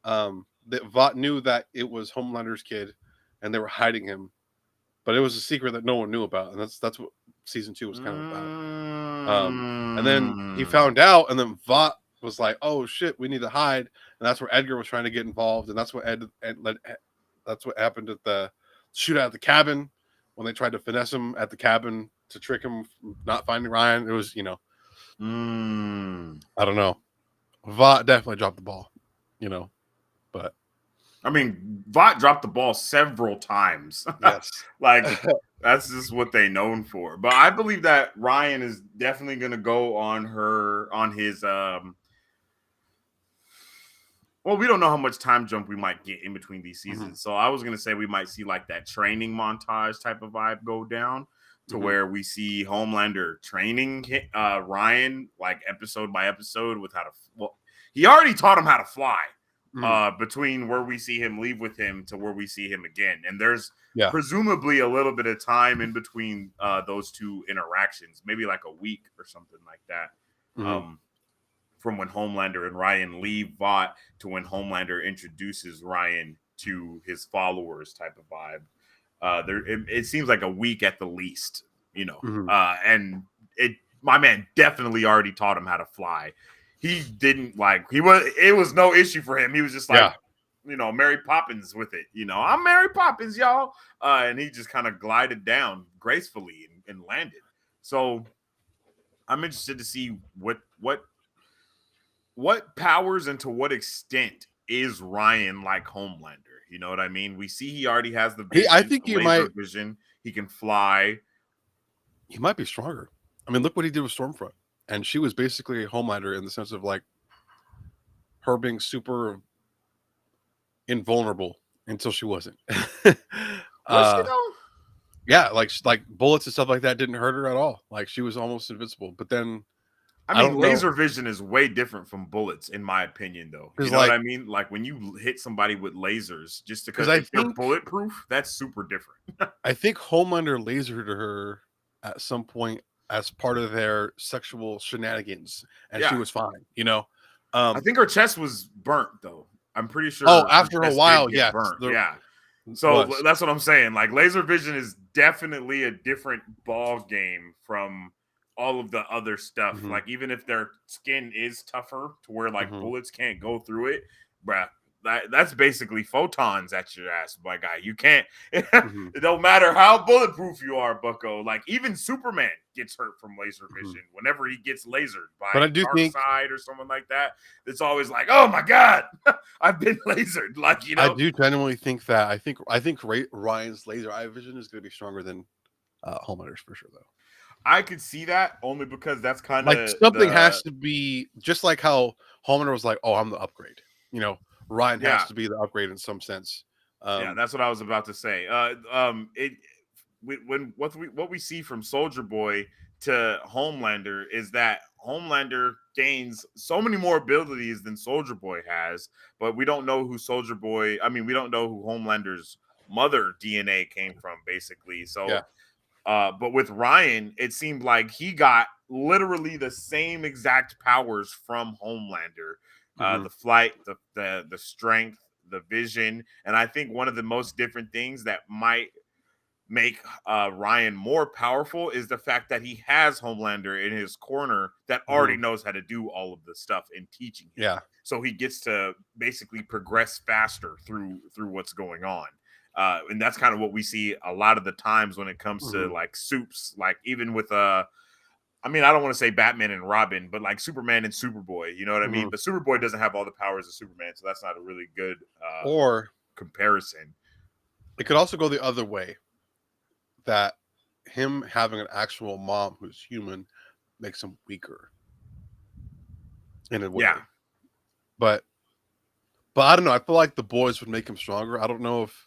Speaker 2: that Vought knew that it was Homelander's kid, and they were hiding him. But it was a secret that no one knew about, and that's what season 2 was kind of about. And then he found out, and then Vought was like, "Oh shit, we need to hide," and that's where Edgar was trying to get involved, and that's what that's what happened at the shootout at the cabin when they tried to finesse him at the cabin to trick him from not finding Ryan. It was I don't know. Vought definitely dropped the ball, but
Speaker 1: I mean, Vought dropped the ball several times.
Speaker 2: yes,
Speaker 1: Like that's just what they known for. But I believe that Ryan is definitely going to go on his well, we don't know how much time jump we might get in between these seasons. So I was going to say we might see like that training montage type of vibe go down to where we see Homelander training Ryan like episode by episode with how to he already taught him how to fly. Between where we see him leave with him to where we see him again. And there's presumably a little bit of time in between those two interactions, maybe like a week or something like that. From when Homelander and Ryan leave Vought to when Homelander introduces Ryan to his followers type of vibe. It seems like a week at the least, and my man definitely already taught him how to fly. He didn't it was no issue for him. He was just like, Mary Poppins with it. I'm Mary Poppins, y'all. And he just kind of glided down gracefully and landed. So I'm interested to see what powers and to what extent is Ryan like Homelander. You know what I mean? We see he already has the
Speaker 2: I
Speaker 1: vision,
Speaker 2: think
Speaker 1: the laser vision. He can fly.
Speaker 2: he might be stronger. I mean, look what he did with Stormfront, and she was basically a Homelander in the sense of like her being super invulnerable until she wasn't.
Speaker 1: Was she though?
Speaker 2: Yeah, like bullets and stuff like that didn't hurt her at all. Like she was almost invincible. But then
Speaker 1: I
Speaker 2: I
Speaker 1: mean,
Speaker 2: don't know
Speaker 1: laser vision is way different from bullets, in my opinion, though. You
Speaker 2: because
Speaker 1: know what I mean? Like when you hit somebody with lasers, just because
Speaker 2: I
Speaker 1: if they're
Speaker 2: think
Speaker 1: bulletproof, that's super different.
Speaker 2: Homelander lasered her at some point as part of their sexual shenanigans, and she
Speaker 1: Yeah,
Speaker 2: was fine. You know.
Speaker 1: I think her chest was burnt, though. I'm pretty
Speaker 2: Oh,
Speaker 1: sure her
Speaker 2: after a
Speaker 1: chest did
Speaker 2: while,
Speaker 1: get
Speaker 2: yes,
Speaker 1: burnt.
Speaker 2: there
Speaker 1: Yeah. So
Speaker 2: was.
Speaker 1: that's what I'm saying. Like laser vision is definitely a different ball game from all of the other stuff.
Speaker 2: Mhm,
Speaker 1: Like even if their skin is tougher to where like
Speaker 2: mhm,
Speaker 1: bullets can't go through it, bruh, that's basically photons at your ass, my guy. You can't.
Speaker 2: mhm,
Speaker 1: It don't matter how bulletproof you are, Bucko. Like even Superman gets hurt from laser
Speaker 2: mhm.
Speaker 1: vision whenever he gets lasered
Speaker 2: But
Speaker 1: by
Speaker 2: I do think
Speaker 1: Darkseid or someone like that. It's always like, oh my god, I've been lasered. Like
Speaker 2: I do genuinely think that I think Ryan's laser eye vision is going to be stronger than Homelander's for sure, though.
Speaker 1: I could see that only because that's kind
Speaker 2: Like
Speaker 1: of
Speaker 2: something
Speaker 1: the
Speaker 2: has to be just like how Homelander was like, "Oh, I'm the upgrade." You know, Ryan has
Speaker 1: yeah.
Speaker 2: to be the upgrade in some sense.
Speaker 1: Yeah,
Speaker 2: Um,
Speaker 1: that's what I was about to say. It when what we see from Soldier Boy to Homelander is that Homelander gains so many more abilities than Soldier Boy has, but we don't know who Soldier Boy. I mean, we don't know who Homelander's mother DNA came from, basically.
Speaker 2: yeah.
Speaker 1: So, but with Ryan, it seemed like he got literally the same exact powers from Homelander,
Speaker 2: Hmm.
Speaker 1: the flight, the strength, the vision, and I think one of the most different things that might make Ryan more powerful is the fact that he has Homelander in his corner that already
Speaker 2: Hmm.
Speaker 1: knows how to do all of the stuff and teaching him.
Speaker 2: Yeah.
Speaker 1: So he gets to basically progress faster through what's going on. And that's kind of what we see a lot of the times when it comes to
Speaker 2: Hmm.
Speaker 1: like soups, like even with I mean, I don't want to say Batman and Robin, but like Superman and Superboy, you know what I mean?
Speaker 2: Hmm.
Speaker 1: But Superboy doesn't have all the powers of Superman, so that's not a really good
Speaker 2: Or
Speaker 1: comparison.
Speaker 2: it could also go the other way that him having an actual mom who's human makes him weaker in a
Speaker 1: Yeah.
Speaker 2: way. But I don't know. I feel like the boys would make him stronger. I don't know if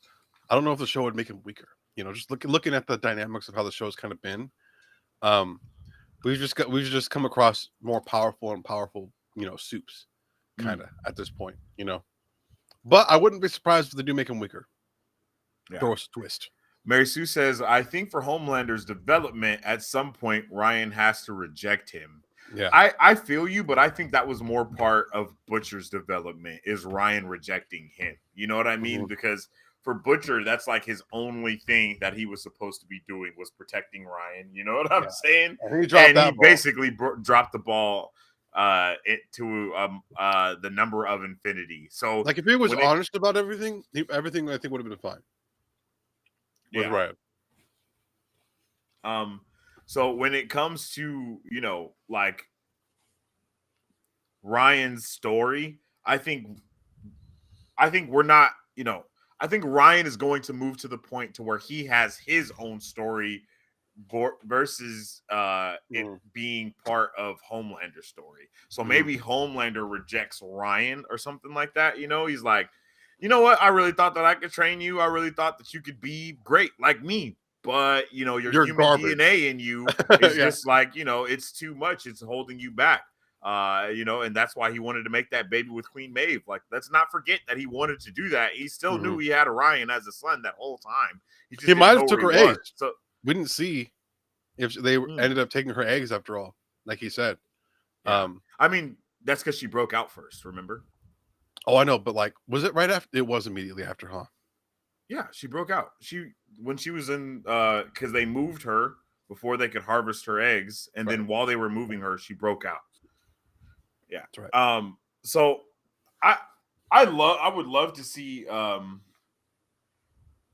Speaker 2: the show would make him weaker. You know, just looking at the dynamics of how the show's kind of been. Um, we've just come across more powerful, soups kind
Speaker 1: Mm,
Speaker 2: of at this point, But I wouldn't be surprised if they do make him weaker.
Speaker 1: yeah.
Speaker 2: Throw us a twist.
Speaker 1: Mary Sue says, I think for Homelander's development, at some point, Ryan has to reject him.
Speaker 2: Yeah.
Speaker 1: I feel you, but I think that was more part of Butcher's development is Ryan rejecting him. You know what I mean?
Speaker 2: Hmm.
Speaker 1: Because for Butcher, that's like his only thing that he was supposed to be doing was protecting Ryan. You know what I'm
Speaker 2: Yeah.
Speaker 1: saying?
Speaker 2: And he dropped
Speaker 1: And he
Speaker 2: that ball.
Speaker 1: basically dropped the ball to the number of infinity. So
Speaker 2: Like if he was
Speaker 1: when it
Speaker 2: honest about everything, everything I think would have been fine with
Speaker 1: yeah.
Speaker 2: Ryan.
Speaker 1: Um, so when it comes to, like Ryan's story, I think we're not, I think Ryan is going to move to the point to where he has his own story versus it
Speaker 2: Mm.
Speaker 1: being part of Homelander's story. So
Speaker 2: Hmm.
Speaker 1: maybe Homelander rejects Ryan or something like that. He's like, you know what? I really thought that I could train you. I really thought that you could be great like me. But your
Speaker 2: You're
Speaker 1: human
Speaker 2: garbage.
Speaker 1: DNA in you is
Speaker 2: Yeah.
Speaker 1: just like, it's too much. It's holding you back. And that's why he wanted to make that baby with Queen Maeve. Like, let's not forget that he wanted to do that. He still knew
Speaker 2: Hmm.
Speaker 1: he had Orion as a son that whole time. He
Speaker 2: He
Speaker 1: just
Speaker 2: might
Speaker 1: didn't know
Speaker 2: have took
Speaker 1: where he
Speaker 2: her
Speaker 1: was.
Speaker 2: eggs.
Speaker 1: So,
Speaker 2: We didn't see if they
Speaker 1: mm,
Speaker 2: ended up taking her eggs after all, like he said.
Speaker 1: yeah.
Speaker 2: Um,
Speaker 1: I mean, that's because she broke out first, remember?
Speaker 2: oh, I know, but like, was it right after? It was immediately after, huh?
Speaker 1: Yeah, she broke out. When she was in because they moved her before they could harvest her eggs, and
Speaker 2: Right.
Speaker 1: then while they were moving her, she broke out. Yeah.
Speaker 2: That's right.
Speaker 1: So I I would love to see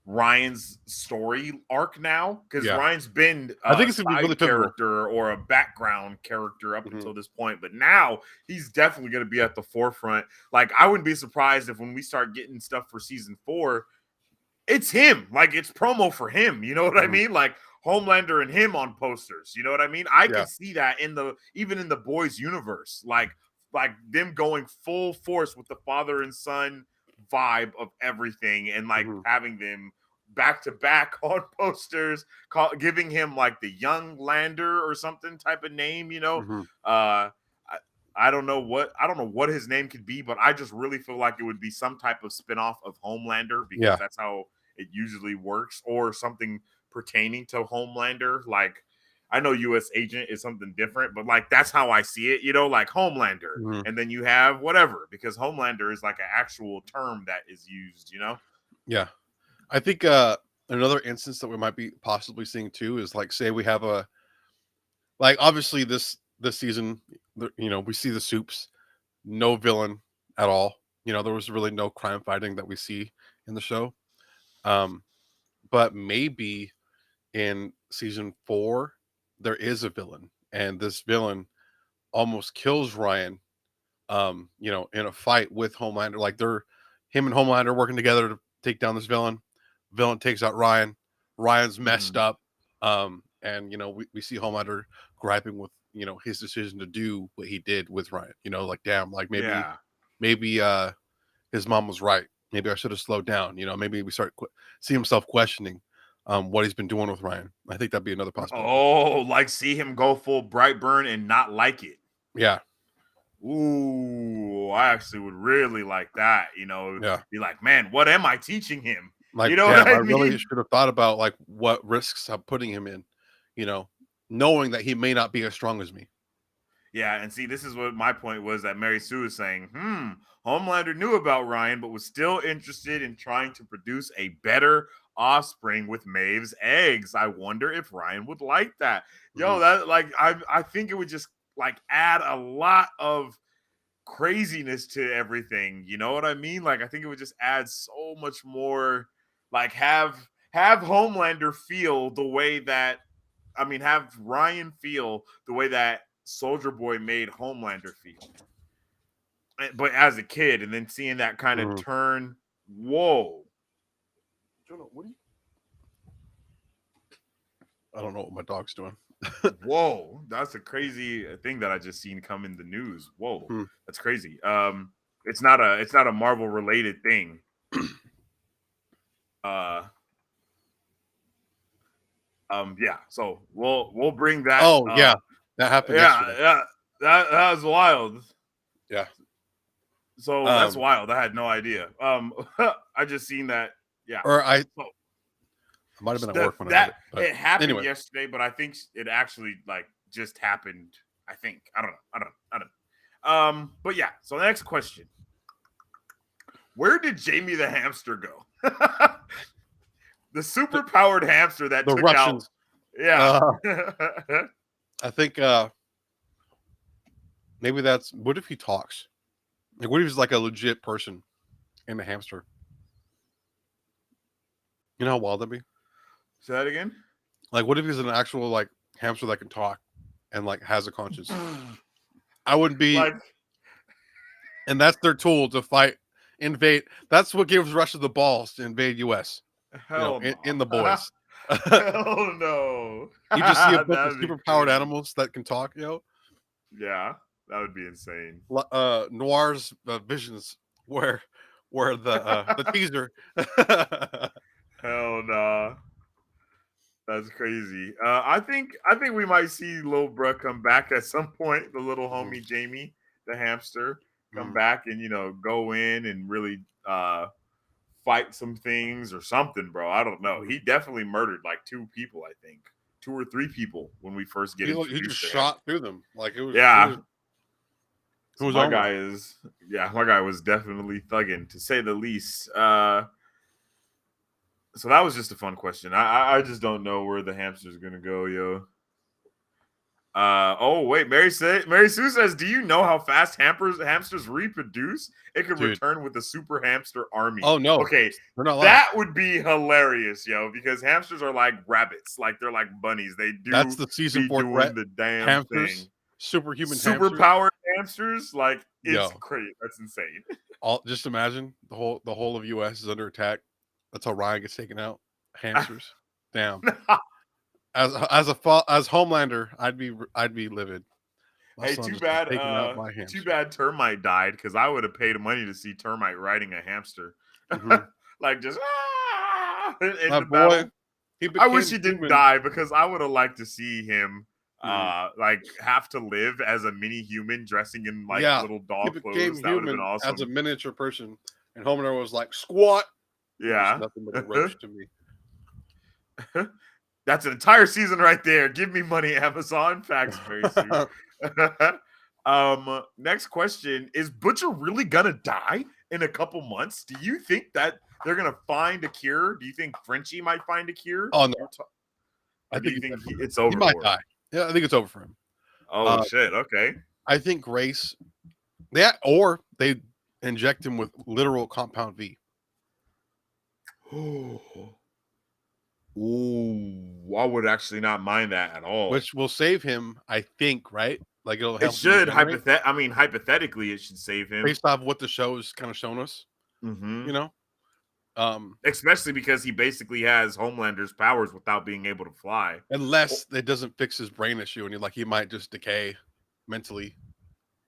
Speaker 1: Ryan's story arc now, because
Speaker 2: Yeah.
Speaker 1: Ryan's been
Speaker 2: I think
Speaker 1: a
Speaker 2: it's gonna be
Speaker 1: side
Speaker 2: really pivotal.
Speaker 1: character or a background character up
Speaker 2: Mhm.
Speaker 1: until this point, but now he's definitely going to be at the forefront. Like, I wouldn't be surprised if when we start getting stuff for season 4, it's him. Like, it's promo for him. You know what I
Speaker 2: Mhm.
Speaker 1: mean? Like Homelander and him on posters. You know what I mean? I
Speaker 2: Yeah.
Speaker 1: could see that even in the boys universe. Like them going full force with the father and son vibe of everything, and like
Speaker 2: Mhm.
Speaker 1: having them back to back on posters, giving him like the young Lander or something type of name.
Speaker 2: Mhm.
Speaker 1: I, I don't know what his name could be, but I just really feel like it would be some type of spinoff of Homelander, because
Speaker 2: Yeah.
Speaker 1: that's how it usually works, or something pertaining to Homelander. Like, I know U.S. Agent is something different, but like that's how I see it, like Homelander.
Speaker 2: Mhm.
Speaker 1: And then you have whatever, because Homelander is like an actual term that is used.
Speaker 2: Yeah. I think another instance that we might be possibly seeing too is like, say we have a, like, obviously this season, we see the soups, no villain at all. There was really no crime fighting that we see in the show. Um, but maybe in season 4 there is a villain, and this villain almost kills Ryan. In a fight with Homelander, like him and Homelander working together to take down this villain. Villain takes out Ryan. Ryan's messed
Speaker 1: Mhm.
Speaker 2: up. And we see Homelander griping with his decision to do what he did with Ryan. Like, damn, like
Speaker 1: Yeah.
Speaker 2: maybe his mom was right. Maybe I should have slowed down. Maybe we see himself questioning what he's been doing with Ryan. I think that'd be another possibility.
Speaker 1: Oh, like see him go full Brightburn and not like it.
Speaker 2: Yeah,
Speaker 1: Ooh, I actually would really like that.
Speaker 2: yeah.
Speaker 1: Be like, man, what am I teaching him?
Speaker 2: Like,
Speaker 1: You know what
Speaker 2: damn, I
Speaker 1: I
Speaker 2: really
Speaker 1: mean?
Speaker 2: should have thought about like what risks I'm putting him in, you know, knowing that he may not be as strong as me.
Speaker 1: Yeah, and see, this is what my point was that Mary Sue is saying. Homelander knew about Ryan, but was still interested in trying to produce a better offspring with Maeve's eggs. I wonder if Ryan would like that. Yo,
Speaker 2: Mhm.
Speaker 1: that like I think it would just like add a lot of craziness to everything. You know what I mean? Like, I think it would just add so much more. Like, have Homelander feel the way that have Ryan feel the way that Soldier Boy made Homelander feel, but as a kid, and then seeing that kind of
Speaker 2: Mhm.
Speaker 1: turn. Whoa,
Speaker 2: Jonah, what are you? I don't know what my dog's doing.
Speaker 1: whoa, that's a crazy thing that I just seen come in the news. Whoa,
Speaker 2: Hmm.
Speaker 1: that's crazy. It's not a Marvel related thing. Uh, yeah. So we'll bring that.
Speaker 2: Oh yeah, that happened
Speaker 1: Yeah,
Speaker 2: yesterday.
Speaker 1: yeah, that was wild.
Speaker 2: Yeah.
Speaker 1: So that's
Speaker 2: Um,
Speaker 1: wild. I had no idea. I just seen that. Yeah.
Speaker 2: or
Speaker 1: So
Speaker 2: I might have been at
Speaker 1: that
Speaker 2: work when I read
Speaker 1: that
Speaker 2: it, but
Speaker 1: it happened
Speaker 2: anyway.
Speaker 1: yesterday, but I think it actually like just happened. I think I don't know. But yeah. So the next question: where did Jamie the hamster go? The
Speaker 2: The,
Speaker 1: super powered hamster that
Speaker 2: the
Speaker 1: took out.
Speaker 2: Russians.
Speaker 1: Yeah.
Speaker 2: Uh, I think maybe that's. What if he talks? Like, what if he's like a legit person in a hamster? You know how wild that'd be?
Speaker 1: Say that again.
Speaker 2: Like, what if he's an actual like hamster that can talk and like has a conscience? I wouldn't be,
Speaker 1: Like,
Speaker 2: and that's their tool to fight, invade. That's what gives Russia the balls to invade U.S.
Speaker 1: hell
Speaker 2: In
Speaker 1: no.
Speaker 2: the boys.
Speaker 1: Hell no.
Speaker 2: You just see a bunch of
Speaker 1: That'd be
Speaker 2: super powered
Speaker 1: crazy.
Speaker 2: animals that can talk.
Speaker 1: Yeah, that would be insane.
Speaker 2: Noir's visions, where the teaser.
Speaker 1: Hell no. That's crazy. I think we might see Lil Bruh come back at some point. The little
Speaker 2: Mhm,
Speaker 1: homie Jamie, the hamster, come
Speaker 2: mhm.
Speaker 1: back and go in and really fight some things or something, bro. I don't know.
Speaker 2: Mhm.
Speaker 1: He definitely murdered like 2 people, I think. 2 or 3 people when we first get
Speaker 2: He just
Speaker 1: introduced to him.
Speaker 2: shot through them like
Speaker 1: Yeah.
Speaker 2: it
Speaker 1: So
Speaker 2: was
Speaker 1: my
Speaker 2: armor.
Speaker 1: guy is yeah, my guy was definitely thugging to say the least. So that was just a fun question. I just don't know where the hamster's gonna go, yo. Oh wait, Mary Sue says, "Do you know how fast hamsters reproduce? It could
Speaker 2: Dude.
Speaker 1: return with a super hamster army."
Speaker 2: Oh no,
Speaker 1: Okay,
Speaker 2: they're not lying.
Speaker 1: that would be hilarious, yo, because hamsters are like rabbits, like they're like bunnies. They
Speaker 2: That's
Speaker 1: do
Speaker 2: the season
Speaker 1: be
Speaker 2: 4 threat.
Speaker 1: doing the damn
Speaker 2: Hamsters,
Speaker 1: thing.
Speaker 2: superhuman
Speaker 1: Super
Speaker 2: hamsters.
Speaker 1: powered hamsters, like it's
Speaker 2: Yo,
Speaker 1: crazy. That's insane.
Speaker 2: all just imagine the whole of US is under attack. That's how Ryan gets taken out. Hamsters. Damn. As Homelander, I'd be livid. My
Speaker 1: Hey,
Speaker 2: son just got taken out by a
Speaker 1: too
Speaker 2: hamster.
Speaker 1: bad Termite died because I would have paid money to see Termite riding a hamster,
Speaker 2: Mhm.
Speaker 1: like just in
Speaker 2: My
Speaker 1: the
Speaker 2: boy,
Speaker 1: battle.
Speaker 2: he
Speaker 1: I wish
Speaker 2: became
Speaker 1: he didn't
Speaker 2: human.
Speaker 1: die because I would have liked to see him
Speaker 2: Mhm.
Speaker 1: like have to live as a mini human dressing in like
Speaker 2: Yeah,
Speaker 1: little
Speaker 2: he
Speaker 1: dog
Speaker 2: became
Speaker 1: clothes. That would have been
Speaker 2: human as a
Speaker 1: awesome.
Speaker 2: miniature person, and Homelander was like, "Squat." You're just
Speaker 1: Yeah.
Speaker 2: nothing but a roach to me.
Speaker 1: That's an entire season right there. Give me money, Amazon. Facts, Mary Sue. Next question. Is Butcher really gonna die in a couple months? Do you think that they're gonna find a cure? Do you think Frenchie might find a cure?
Speaker 2: Oh no, I
Speaker 1: Or do
Speaker 2: think
Speaker 1: you think it's
Speaker 2: he
Speaker 1: over
Speaker 2: might
Speaker 1: for him?
Speaker 2: die. Yeah, I think it's over for him.
Speaker 1: Oh
Speaker 2: Uh,
Speaker 1: shit. Okay.
Speaker 2: I think Grace, that or they inject him with literal compound V,
Speaker 1: Ooh, I would actually not mind that at all.
Speaker 2: which will save him. I think, right? Like it'll
Speaker 1: It
Speaker 2: help him
Speaker 1: should
Speaker 2: regenerate
Speaker 1: hypothetically, it should save him.
Speaker 2: based off what the show's kind of shown us.
Speaker 1: Hmm.
Speaker 2: You know, um,
Speaker 1: Especially because he basically has Homelander's powers without being able to fly. Oh,
Speaker 2: unless it doesn't fix his brain issue, and he might just decay mentally,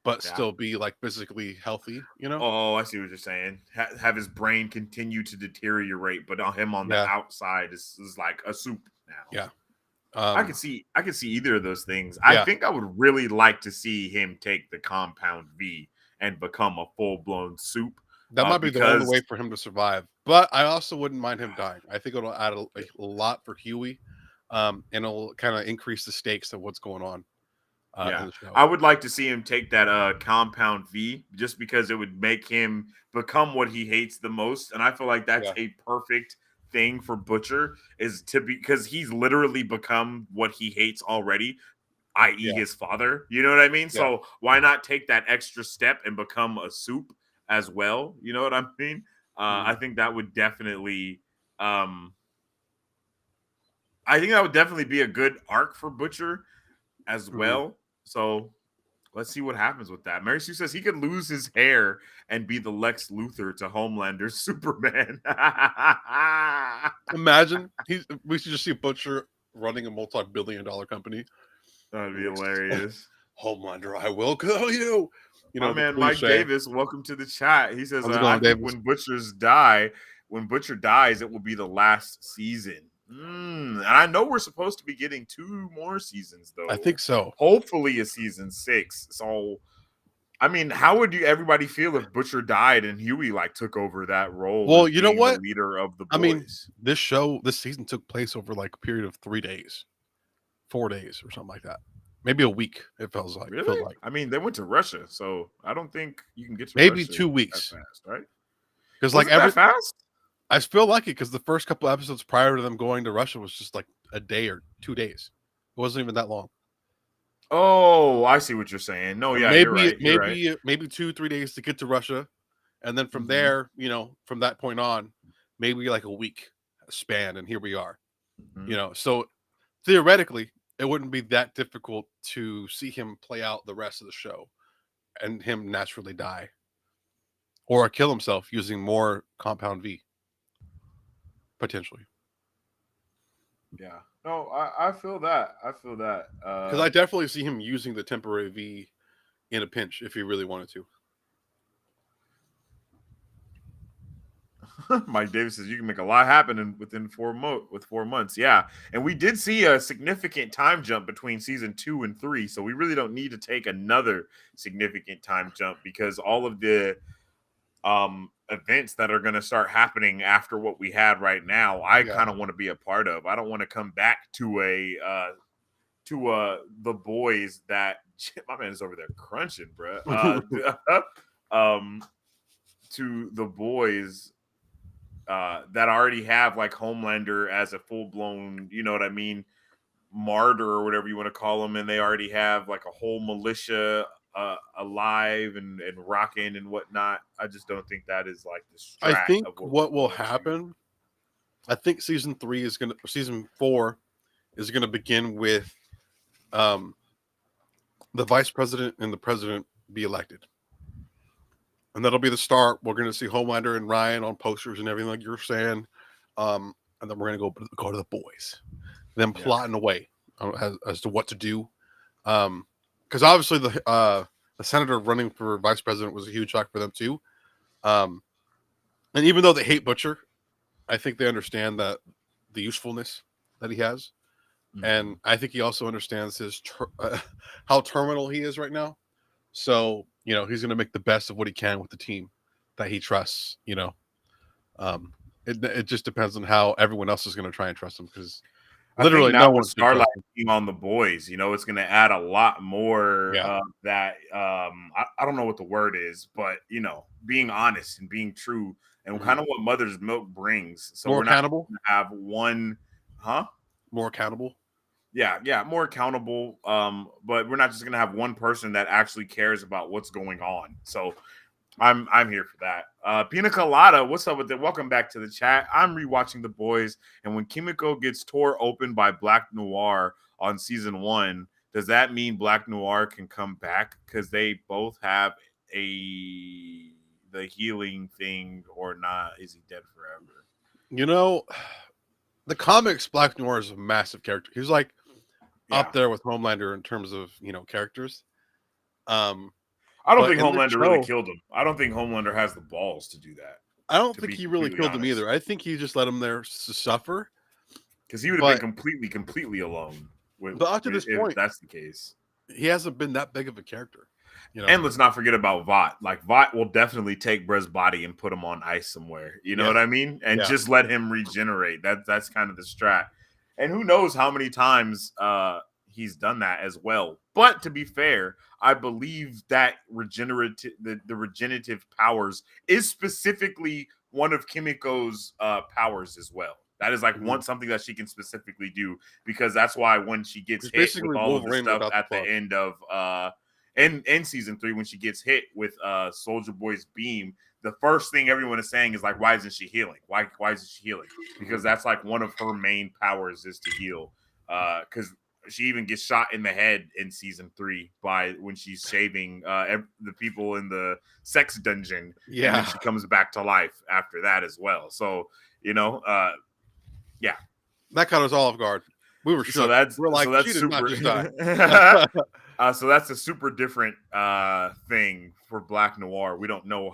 Speaker 2: but
Speaker 1: yeah.
Speaker 2: still be like physically healthy. You know?
Speaker 1: Oh, I see what you're saying. Have his brain continue to deteriorate, but on him on the
Speaker 2: Yeah,
Speaker 1: outside is like a soup now.
Speaker 2: yeah,
Speaker 1: I could see either of those things. I
Speaker 2: yeah.
Speaker 1: think I would really like to see him take the compound V and become a full blown soup.
Speaker 2: That might be the only
Speaker 1: Because
Speaker 2: way for him to survive. But I also wouldn't mind him dying. I think it'll add a lot for Huey, and it'll kind of increase the stakes of what's going on in
Speaker 1: yeah,
Speaker 2: the show.
Speaker 1: I would like to see him take that compound V just because it would make him become what he hates the most. And I feel like that's
Speaker 2: Yeah,
Speaker 1: a perfect thing for Butcher is to be because he's literally become what he hates already, i.e.
Speaker 2: yeah,
Speaker 1: his father. You know what I mean?
Speaker 2: yeah.
Speaker 1: So why not take that extra step and become a soup as well? You know what I mean?
Speaker 2: Mhm,
Speaker 1: I think that would definitely um I think that would definitely be a good arc for Butcher as
Speaker 2: mhm.
Speaker 1: well. So let's see what happens with that. Mary Sue says he could lose his hair and be the Lex Luthor to Homelander's Superman.
Speaker 2: Imagine we should just see Butcher running a multi-billion-dollar company.
Speaker 1: That'd
Speaker 2: And
Speaker 1: be
Speaker 2: he's
Speaker 1: hilarious.
Speaker 2: Homelander, I will kill you. You
Speaker 1: My
Speaker 2: know the
Speaker 1: man Mike
Speaker 2: cliche.
Speaker 1: Davis, welcome to the chat. He says,
Speaker 2: How's it
Speaker 1: I
Speaker 2: going,
Speaker 1: think
Speaker 2: Davis?
Speaker 1: when Butcher dies, it will be the last season. And I know we're supposed to be getting 2 more seasons,
Speaker 2: I
Speaker 1: though.
Speaker 2: think so.
Speaker 1: Hopefully, a season 6. So, I mean, how would everybody feel if Butcher died and Huey like took over that role
Speaker 2: Well,
Speaker 1: as
Speaker 2: you know
Speaker 1: being the
Speaker 2: what?
Speaker 1: leader of the
Speaker 2: I mean,
Speaker 1: boys?
Speaker 2: this season took place over like a period of 3 days. 4 days or something like that. Maybe a week, it felt
Speaker 1: Really?
Speaker 2: like.
Speaker 1: I mean, they went to Russia, so I don't think you can get to
Speaker 2: Maybe
Speaker 1: Russia
Speaker 2: 2
Speaker 1: that
Speaker 2: weeks.
Speaker 1: fast, right?
Speaker 2: Because
Speaker 1: Was
Speaker 2: like
Speaker 1: it that fast?
Speaker 2: I feel like it because the first couple episodes prior to them going to Russia was just like a day or 2 days. It wasn't even that long.
Speaker 1: Oh, I see what you're saying. No,
Speaker 2: Or
Speaker 1: yeah, you're
Speaker 2: maybe
Speaker 1: right. You're right.
Speaker 2: maybe 2-3 days to get to Russia, and then from
Speaker 1: Hmm.
Speaker 2: there, from that point on, maybe like a week span, and here we are.
Speaker 1: Hmm.
Speaker 2: So theoretically, it wouldn't be that difficult to see him play out the rest of the show and him naturally die or kill himself using more compound V potentially.
Speaker 1: Yeah. No, I feel that. I feel that.
Speaker 2: Because I definitely see him using the temporary V in a pinch if he really wanted to.
Speaker 1: Mike Davis says you can make a lot happen within 4 months. Yeah, and we did see a significant time jump between season 2 and 3, so we really don't need to take another significant time jump because all of the events that are going to start happening after what we had right now, I
Speaker 2: Yeah.
Speaker 1: kind of want to be a part of. I don't want to come back to the boys that my man is over there crunching, bro. Um, to the boys that already have like Homelander as a full blown, you know what I mean, martyr or whatever you want to call them, and they already have like a whole militia alive and rocking and whatnot. I just don't think that is like the
Speaker 2: I
Speaker 1: strat
Speaker 2: think
Speaker 1: of what we're
Speaker 2: what will
Speaker 1: going to.
Speaker 2: happen, I think season 4 is gonna begin with um the vice president and the president be elected. And that'll be the start. We're gonna see Homelander and Ryan on posters and everything like you're saying. And then we're gonna go to the boys. Them
Speaker 1: Yeah.
Speaker 2: plotting away as to what to do. Because obviously the senator running for vice president was a huge shock for them too. And even though they hate Butcher, I think they understand that the usefulness that he has, and I think he also understands how terminal he is right now. So he's going to make the best of what he can with the team that he trusts. It just depends on how everyone else is going to try and trust him because
Speaker 1: I think
Speaker 2: literally
Speaker 1: now
Speaker 2: no
Speaker 1: with
Speaker 2: one's going to
Speaker 1: Starlight
Speaker 2: trust him.
Speaker 1: being on the boys, it's going to add a lot more
Speaker 2: Yeah,
Speaker 1: that I don't know what the word is, but being honest and being true and kind of what Mother's Milk brings. So
Speaker 2: more
Speaker 1: we're not
Speaker 2: accountable,
Speaker 1: going to have one, huh?
Speaker 2: more accountable.
Speaker 1: Yeah, more accountable. But we're not just going to have one person that actually cares about what's going on. So I'm here for that. Pina Colada, what's up with it? Welcome back to the chat. I'm rewatching The Boys, and when Kimiko gets tore open by Black Noir on season 1, does that mean Black Noir can come back? Because they both have the healing thing, or not? Is he dead forever?
Speaker 2: The comics, Black Noir is a massive character. He's like
Speaker 1: Yeah.
Speaker 2: up there with Homelander in terms of characters.
Speaker 1: I don't
Speaker 2: But
Speaker 1: think
Speaker 2: in the
Speaker 1: Homelander really
Speaker 2: show,
Speaker 1: killed him. I don't think Homelander has the balls to do that,
Speaker 2: I don't
Speaker 1: to
Speaker 2: think
Speaker 1: be
Speaker 2: he really
Speaker 1: completely
Speaker 2: killed him
Speaker 1: honest.
Speaker 2: either. I think he just let him there to suffer.
Speaker 1: Because he would have been
Speaker 2: But
Speaker 1: completely alone
Speaker 2: up to this
Speaker 1: if
Speaker 2: point,
Speaker 1: that's the case.
Speaker 2: he hasn't been that big of a character.
Speaker 1: And let's not forget about Vought. Like Vought will definitely take Brez's body and put him on ice somewhere. You know
Speaker 2: Yeah.
Speaker 1: what I mean? And
Speaker 2: Yeah.
Speaker 1: just let him regenerate. That's kind of the strat. And who knows how many times he's done that as well. But to be fair, I believe that the regenerative powers is specifically one of Kimiko's powers as well. That is like something that she can specifically do, because that's why when she gets
Speaker 2: It's
Speaker 1: hit with
Speaker 2: basically
Speaker 1: all of the
Speaker 2: Wolverine
Speaker 1: stuff
Speaker 2: without
Speaker 1: at
Speaker 2: the
Speaker 1: the
Speaker 2: club.
Speaker 1: end of in season 3, when she gets hit with Soldier Boy's beam, the first thing everyone is saying is like, why isn't she healing? Why isn't she healing? Because that's like one of her main powers is to heal. Because she even gets shot in the head in season 3 by when she's saving the people in the sex dungeon. And then she comes back to life after that as well. So, yeah.
Speaker 2: That caught us all off guard. We were shook. We're like, she did not
Speaker 1: super.
Speaker 2: just die.
Speaker 1: So that's a super different thing for Black Noir. We don't know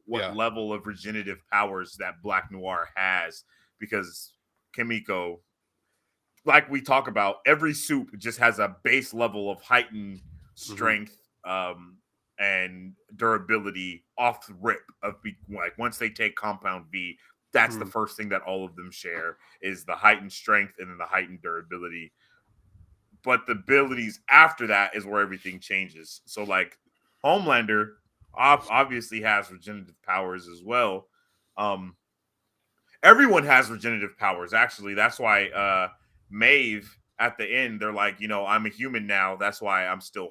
Speaker 1: what level of regenerative powers that Black Noir has, because Kimiko, like we talk about, every soup just has a base level of heightened strength and durability off the rip like once they take Compound V. That's the first thing that all of them share, is the heightened strength and then the heightened durability. But the abilities after that is where everything changes. So like Homelander obviously has regenerative powers as well. Everyone has regenerative powers, actually. That's why Maeve at the end, they're like, I'm a human now. That's why I'm still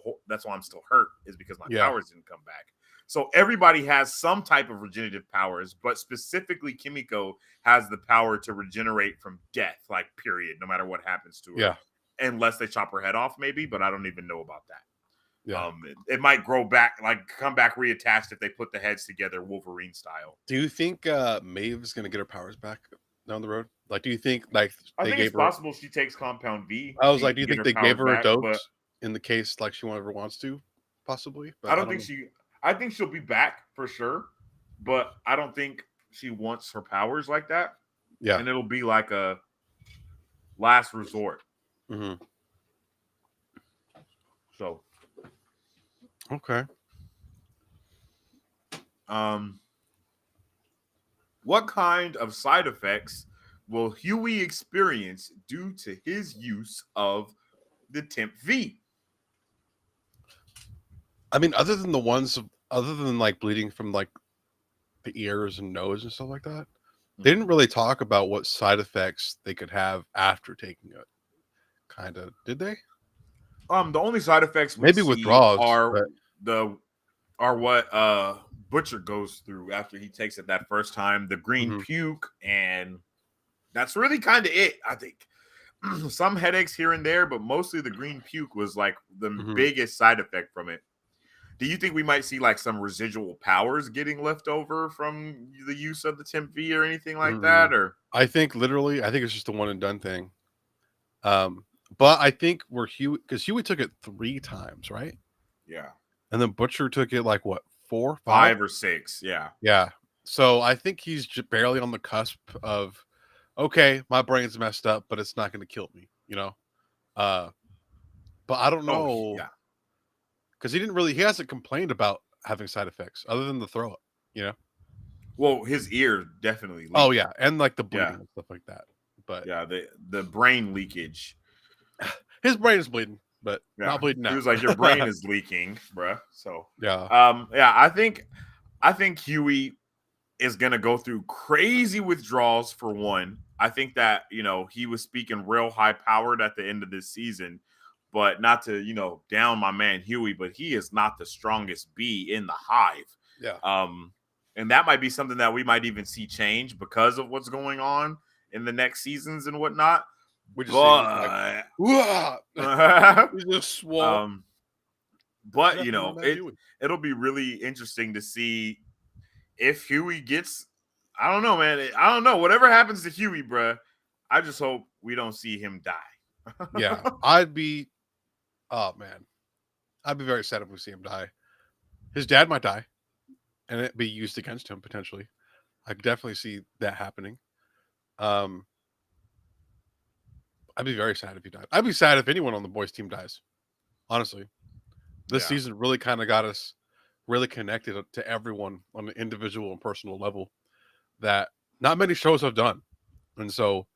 Speaker 1: hurt, is because my powers didn't come back. So everybody has some type of regenerative powers, but specifically Kimiko has the power to regenerate from death, like period, no matter what happens to her.
Speaker 2: Yeah.
Speaker 1: Unless they chop her head off, maybe, but I don't even know about that.
Speaker 2: Yeah.
Speaker 1: It might grow back, like come back reattached if they put the heads together Wolverine style.
Speaker 2: Do you think Maeve's gonna get her powers back down the road? Like, do you think like
Speaker 1: I
Speaker 2: they
Speaker 1: think
Speaker 2: gave
Speaker 1: it's
Speaker 2: her?
Speaker 1: possible she takes Compound V.
Speaker 2: I was
Speaker 1: She
Speaker 2: like, do
Speaker 1: can
Speaker 2: you
Speaker 1: get
Speaker 2: think
Speaker 1: her
Speaker 2: they gave
Speaker 1: powers
Speaker 2: her a
Speaker 1: back, but
Speaker 2: dose in the case like she ever wants to, possibly? But
Speaker 1: I don't think she. I think she'll be back for sure, but I don't think she wants her powers like that.
Speaker 2: Yeah,
Speaker 1: and it'll be like a last resort. So,
Speaker 2: okay.
Speaker 1: What kind of side effects will Huey experience due to his use of the Temp V?
Speaker 2: I mean, other than like bleeding from like the ears and nose and stuff like that, they didn't really talk about what side effects they could have after taking it. Kind of. Did they?
Speaker 1: The only side effects we
Speaker 2: Maybe
Speaker 1: see
Speaker 2: withdrawals,
Speaker 1: are
Speaker 2: but
Speaker 1: what Butcher goes through after he takes it that first time, the green puke, and that's really kind of it, I think. Some headaches here and there, but mostly the green puke was like the biggest side effect from it. Do you think we might see like some residual powers getting left over from the use of the Temp V or anything like that? Or
Speaker 2: I think it's just a one and done thing. But I think because Huey took it 3 times, right?
Speaker 1: yeah,
Speaker 2: And then Butcher took it like what, 4, 5?
Speaker 1: 5 or 6, yeah.
Speaker 2: Yeah. So I think he's barely on the cusp of, okay, my brain's messed up, but it's not going to kill me, you know? But I don't
Speaker 1: Oh,
Speaker 2: know,
Speaker 1: yeah.
Speaker 2: because he hasn't complained about having side effects other than the throw up, you know?
Speaker 1: Well, his ear definitely leaked.
Speaker 2: Oh, yeah. And like the bleeding
Speaker 1: Yeah.
Speaker 2: and stuff like that. But
Speaker 1: Yeah, the brain leakage.
Speaker 2: his brain is bleeding, but
Speaker 1: Yeah.
Speaker 2: not bleeding out.
Speaker 1: He was like, your brain is leaking, bruh. So
Speaker 2: yeah.
Speaker 1: yeah, I think Huey is gonna go through crazy withdrawals for one. I think that, he was speaking real high powered at the end of this season, but not to, down my man Huey, but he is not the strongest bee in the hive.
Speaker 2: Yeah.
Speaker 1: And that might be something that we might even see change because of what's going on in the next seasons and whatnot.
Speaker 2: We just see him
Speaker 1: But
Speaker 2: he's just swole.
Speaker 1: but it'll be really interesting to see if Huey gets. I don't know, man. I don't know. Whatever happens to Huey, bruh, I just hope we don't see him die.
Speaker 2: Yeah, oh man, I'd be very sad if we see him die. His dad might die, and it be used against him potentially. I could definitely see that happening. I'd be very sad if he died. I'd be sad if anyone on the boys' team dies. Honestly, this season really kind of got us really connected to everyone on an individual and personal level that not many shows have done. And so,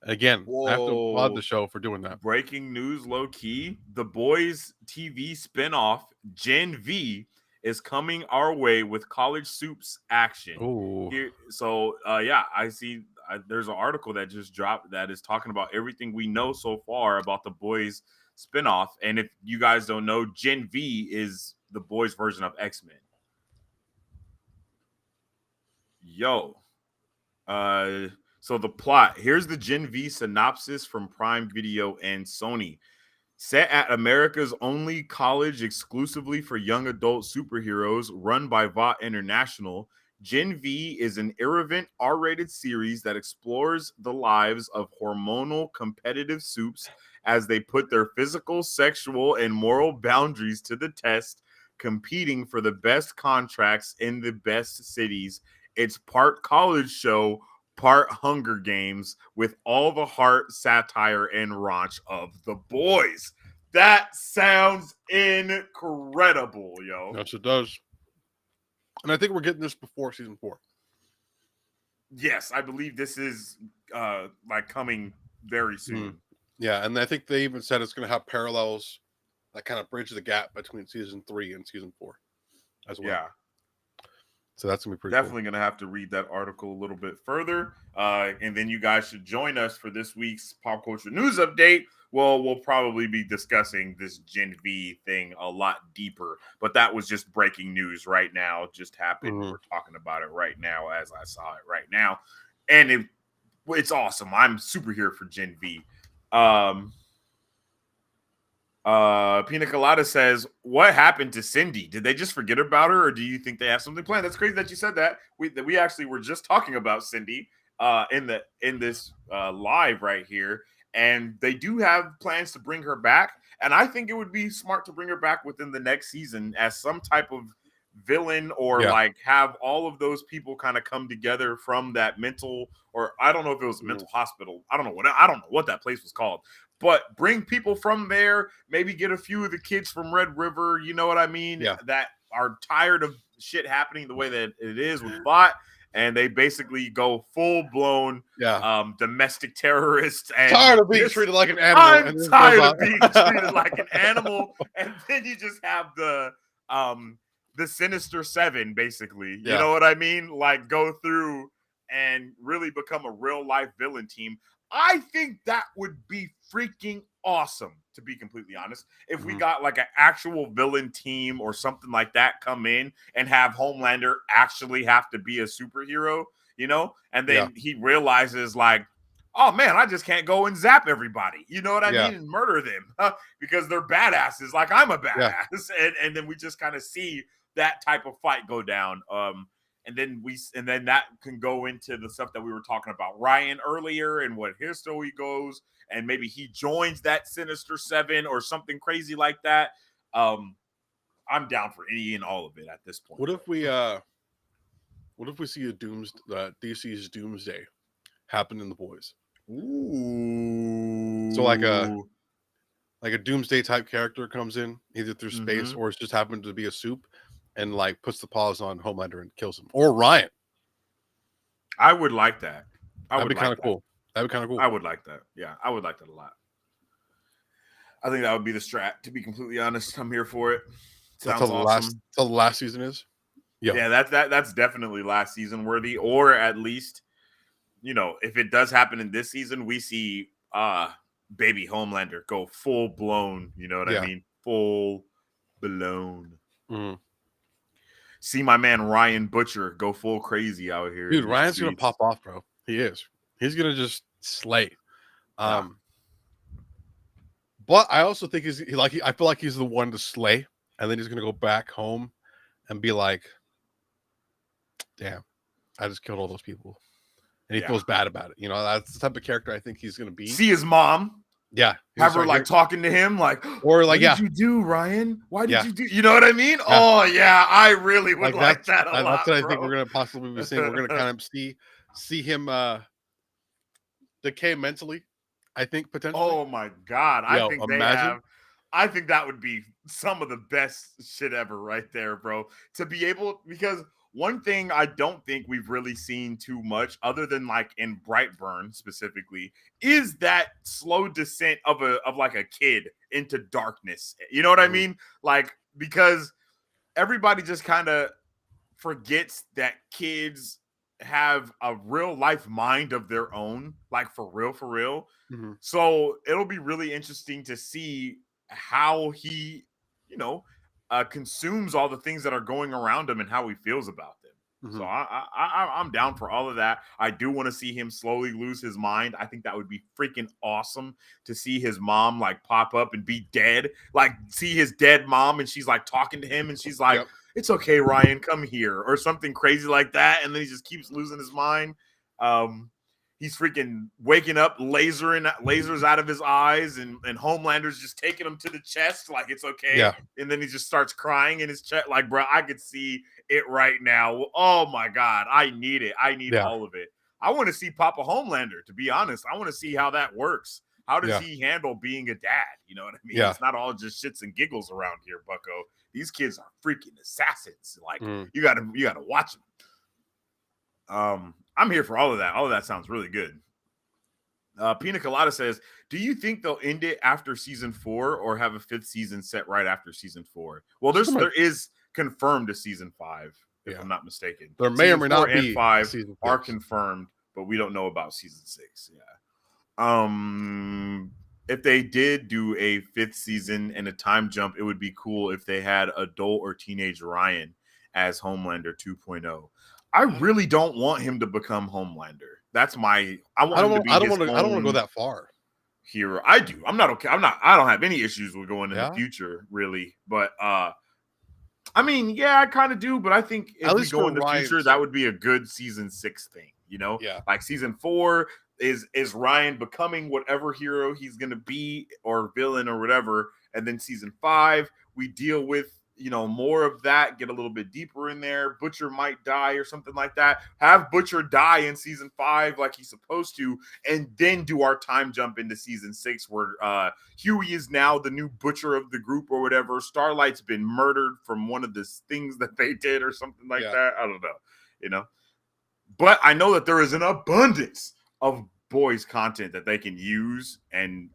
Speaker 2: again, I have to applaud the show for doing that.
Speaker 1: Breaking news, low key: the boys' TV spinoff Gen V is coming our way with College Soups action.
Speaker 2: Ooh.
Speaker 1: I see. There's an article that just dropped that is talking about everything we know so far about the boys spinoff. And if you guys don't know, Gen V is the boys version of X-Men. So the plot, here's the Gen V synopsis from Prime Video and Sony. Set at America's only college exclusively for young adult superheroes run by Vought International, Gen V is an irreverent R-rated series that explores the lives of hormonal competitive soups as they put their physical, sexual, and moral boundaries to the test, competing for the best contracts in the best cities. It's part college show, part Hunger Games, with all the heart, satire, and raunch of the boys. That sounds incredible, yo.
Speaker 2: Yes, it does. And I think we're getting this before season 4.
Speaker 1: Yes, I believe this is coming very soon.
Speaker 2: Yeah, and I think they even said it's going to have parallels that kind of bridge the gap between season 3 and season 4 as well.
Speaker 1: Yeah.
Speaker 2: So that's going to be pretty
Speaker 1: definitely going to have to read that article a little bit further. And then you guys should join us for this week's pop culture news update. Well, we'll probably be discussing this Gen V thing a lot deeper, but that was just breaking news right now. It just happened. We're talking about it right now as I saw it right now. And it's awesome. I'm super here for Gen V. Pina Colada says, what happened to Cindy? Did they just forget about her, or do you think they have something planned? That's crazy that you said that. We actually were just talking about Cindy in this live right here, and they do have plans to bring her back. And I think it would be smart to bring her back within the next season as some type of villain, or like have all of those people kind of come together from that mental, or I don't know if it was a mental hospital. I don't know what that place was called. But bring people from there, maybe get a few of the kids from Red River, you know what I mean?
Speaker 2: Yeah.
Speaker 1: That are tired of shit happening the way that it is with Vought, and they basically go full-blown domestic terrorists. And
Speaker 2: tired of being treated like an animal.
Speaker 1: I'm tired of being treated like an animal. And then you just have the Sinister Seven, basically. You know what I mean? Like, go through and really become a real life villain team. I think that would be freaking awesome, to be completely honest. If we got like an actual villain team or something like that come in and have Homelander actually have to be a superhero, and then he realizes like, oh man, I just can't go and zap everybody. You know what I mean? And murder them because they're badasses. Like I'm a badass. And then we just kind of see that type of fight go down. And then that can go into the stuff that we were talking about Ryan earlier and what his story goes, and maybe he joins that Sinister Seven or something crazy like that. I'm down for any and all of it at this point.
Speaker 2: What if we see a DC's Doomsday happen in The Boys?
Speaker 1: Ooh.
Speaker 2: So like a Doomsday type character comes in either through space or it's just happened to be a soup and like puts the paws on Homelander and kills him, or Ryan.
Speaker 1: I would like that.
Speaker 2: That'd be kind of cool. That'd be kind of cool.
Speaker 1: I would like that. Yeah, I would like that a lot. I think that would be the strat. To be completely honest, I'm here for it. Sounds awesome.
Speaker 2: Till the last season is.
Speaker 1: Yeah, that's definitely last season worthy, or at least, if it does happen in this season, we see baby Homelander go full blown. You know what I mean? Full blown. See my man Ryan Butcher go full crazy out here.
Speaker 2: Dude, Ryan's gonna pop off, bro. He is. He's gonna just slay. But I also think I feel like he's the one to slay, and then he's gonna go back home and be like, "Damn, I just killed all those people," and he feels bad about it. That's the type of character I think he's gonna be.
Speaker 1: See his mom.
Speaker 2: Yeah.
Speaker 1: Have her like talking to him, like,
Speaker 2: or like,
Speaker 1: what did you do, Ryan? Why did you do? You know what I mean? Yeah. Oh yeah, I really would like that a lot.
Speaker 2: That's what I think we're gonna possibly be seeing. We're gonna kind of see him decay mentally. I think potentially.
Speaker 1: Oh my god, I think that would be some of the best shit ever, right there, bro. To be able, because one thing I don't think we've really seen too much, other than like in Brightburn specifically, is that slow descent of like a kid into darkness. You know what I mean? Like, because everybody just kind of forgets that kids have a real life mind of their own, like for real. So it'll be really interesting to see how he, consumes all the things that are going around him and how he feels about them. So I'm down for all of that. I do want to see him slowly lose his mind. I think that would be freaking awesome to see his mom like pop up and be dead, like see his dead mom and she's like talking to him and she's like, it's okay, Ryan, come here, or something crazy like that. And then he just keeps losing his mind. He's freaking waking up, lasers out of his eyes, and Homelander's just taking him to the chest like it's okay.
Speaker 2: Yeah.
Speaker 1: And then he just starts crying in his chest. Like, bro, I could see it right now. Oh my God. I need it. I need all of it. I want to see Papa Homelander, to be honest. I want to see how that works. How does he handle being a dad? You know what I mean? It's not all just shits and giggles around here, bucko. These kids are freaking assassins. Like, you gotta watch them. I'm here for all of that. All of that sounds really good. Pina Colada says, do you think they'll end it after season 4 or have a 5th season set right after season 4? Well, there is confirmed a season 5, if I'm not mistaken.
Speaker 2: There may or may not be.
Speaker 1: And 5 are confirmed, but we don't know about season 6. If they did do a 5th season and a time jump, it would be cool if they had adult or teenage Ryan as Homelander 2.0. I really don't want him to become Homelander. That's my. I don't want to
Speaker 2: go that far.
Speaker 1: Hero, I do. I'm not okay. I don't have any issues with going in the future, really. But I mean, yeah, I kind of do. But I think if we go in the future, that would be a good season 6 thing. Like season 4 is Ryan becoming whatever hero he's gonna be or villain or whatever, and then season 5 we deal with. More of that, get a little bit deeper in there. Butcher might die or something like that. Have Butcher die in season 5 like he's supposed to, and then do our time jump into season 6 where Huey is now the new Butcher of the group or whatever. Starlight's been murdered from one of the things that they did or something like that. I don't know, But I know that there is an abundance of boys content that they can use and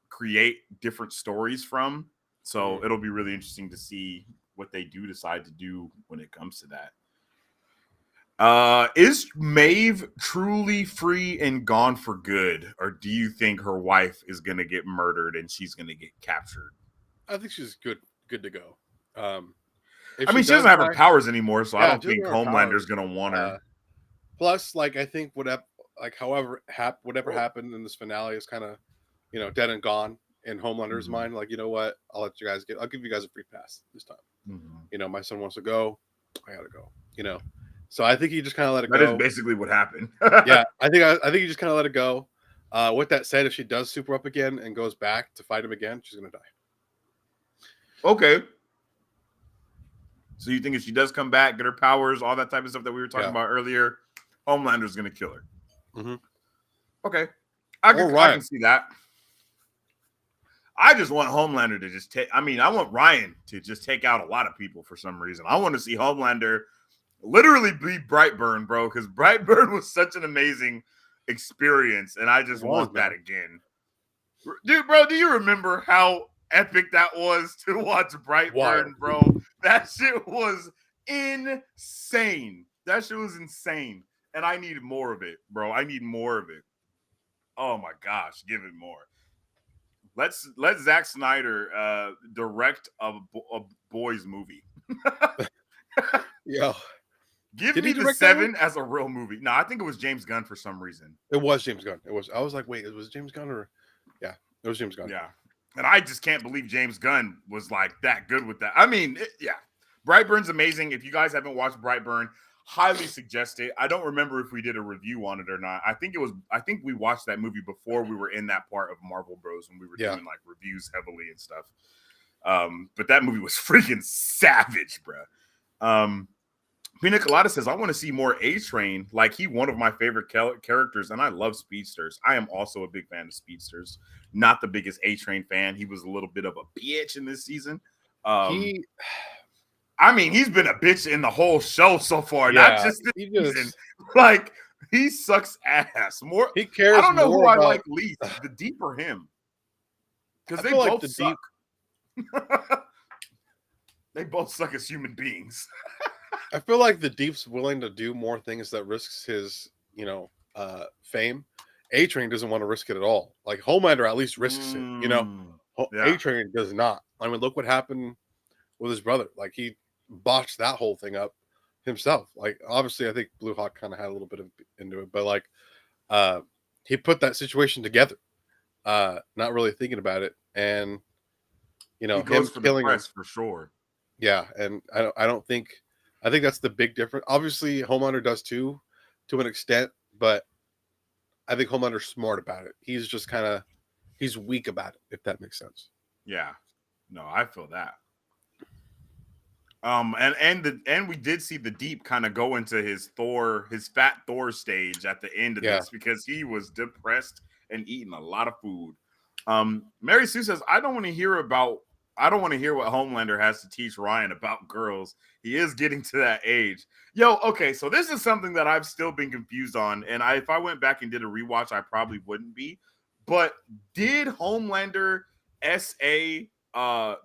Speaker 1: create different stories from. So it'll be really interesting to see what they do decide to do when it comes to that. Is Maeve truly free and gone for good, or do you think her wife is gonna get murdered and she's gonna get captured?
Speaker 2: I think she's good to go. If
Speaker 1: I
Speaker 2: she
Speaker 1: mean, she
Speaker 2: does
Speaker 1: doesn't have her
Speaker 2: die,
Speaker 1: powers anymore, so I
Speaker 2: yeah,
Speaker 1: don't
Speaker 2: she doesn't
Speaker 1: think
Speaker 2: have her powers.
Speaker 1: Homelander's gonna want her.
Speaker 2: Plus, like I think whatever happened in this finale is kind of dead and gone in Homelander's
Speaker 1: Mhm.
Speaker 2: mind. Like, you know what? I'll give you guys a free pass this time.
Speaker 1: Mhm.
Speaker 2: My son wants to go, I gotta go. So I think he just kind of let it
Speaker 1: That is
Speaker 2: go.
Speaker 1: basically what happened.
Speaker 2: Yeah, I think he just kind of let it go. With that said, if she does super up again and goes back to fight him again, she's gonna die.
Speaker 1: Okay. So you think if she does come back, get her powers, all that type of stuff that we were talking
Speaker 2: Yeah.
Speaker 1: about earlier, Homelander's gonna kill her.
Speaker 2: Mm-hmm.
Speaker 1: Okay.
Speaker 2: Or
Speaker 1: I
Speaker 2: Ryan.
Speaker 1: can see that. I just want Homelander to just take. I mean, I want Ryan to just take out a lot of people for some reason. I want to see Homelander literally be Brightburn, bro, because Brightburn was such an amazing experience, and I just want that
Speaker 2: Man.
Speaker 1: again. Dude, bro, do you remember how epic that was to watch Brightburn,
Speaker 2: Wild.
Speaker 1: bro? That shit was insane. That shit was insane. And I need more of it, bro. I need more of it. Oh my gosh, give it more. Let Zack Snyder direct a boys movie.
Speaker 2: Yeah.
Speaker 1: Give
Speaker 2: Did
Speaker 1: me
Speaker 2: he
Speaker 1: the
Speaker 2: direct that one?
Speaker 1: Seven as a real movie. No, I think it was James Gunn for some reason.
Speaker 2: It was James Gunn. It was. I was like, wait, it was James Gunn or? Yeah, it was James Gunn.
Speaker 1: Yeah, and I just can't believe James Gunn was like that good with that. I mean, yeah, Brightburn's amazing. If you guys haven't watched Brightburn, highly suggest it. I don't remember if we did a review on it or not. I think we watched that movie before we were in that part of Marvel Bros when we were doing like reviews heavily and stuff. But that movie was freaking savage, bro. Pina Colada says, I want to see more A Train. Like, he one of my favorite characters, and I love speedsters. I am also a big fan of speedsters. Not the biggest A Train fan. He was a little bit of a bitch in this season. I mean, he's been a bitch in the whole show so far, not just this season. Like, he sucks ass.
Speaker 2: He cares.
Speaker 1: I don't know who
Speaker 2: I
Speaker 1: like least, the Deep or him, because they both suck. They both suck as human beings.
Speaker 2: I feel like the Deep's willing to do more things that risks his, fame. A Train doesn't want to risk it at all. Like Homelander at least risks it, A Train does not. I mean, look what happened with his brother. Like he botched that whole thing up himself. Like obviously, I think Blue Hawk kind of had a little bit of into it, but like he put that situation together, not really thinking about it, and
Speaker 1: he goes
Speaker 2: him
Speaker 1: for
Speaker 2: killing
Speaker 1: the press
Speaker 2: him
Speaker 1: for sure.
Speaker 2: Yeah, and I think that's the big difference. Obviously, Homelander does too, to an extent, but I think Homelander's smart about it. He's just he's weak about it, if that makes sense.
Speaker 1: Yeah, no, I feel that. And we did see the Deep kind of go into his fat Thor stage at the end of this because he was depressed and eating a lot of food. Mary Sue says, I don't want to hear what Homelander has to teach Ryan about girls. He is getting to that age. Yo, okay, so this is something that I've still been confused on. And if I went back and did a rewatch, I probably wouldn't be. But did Homelander SA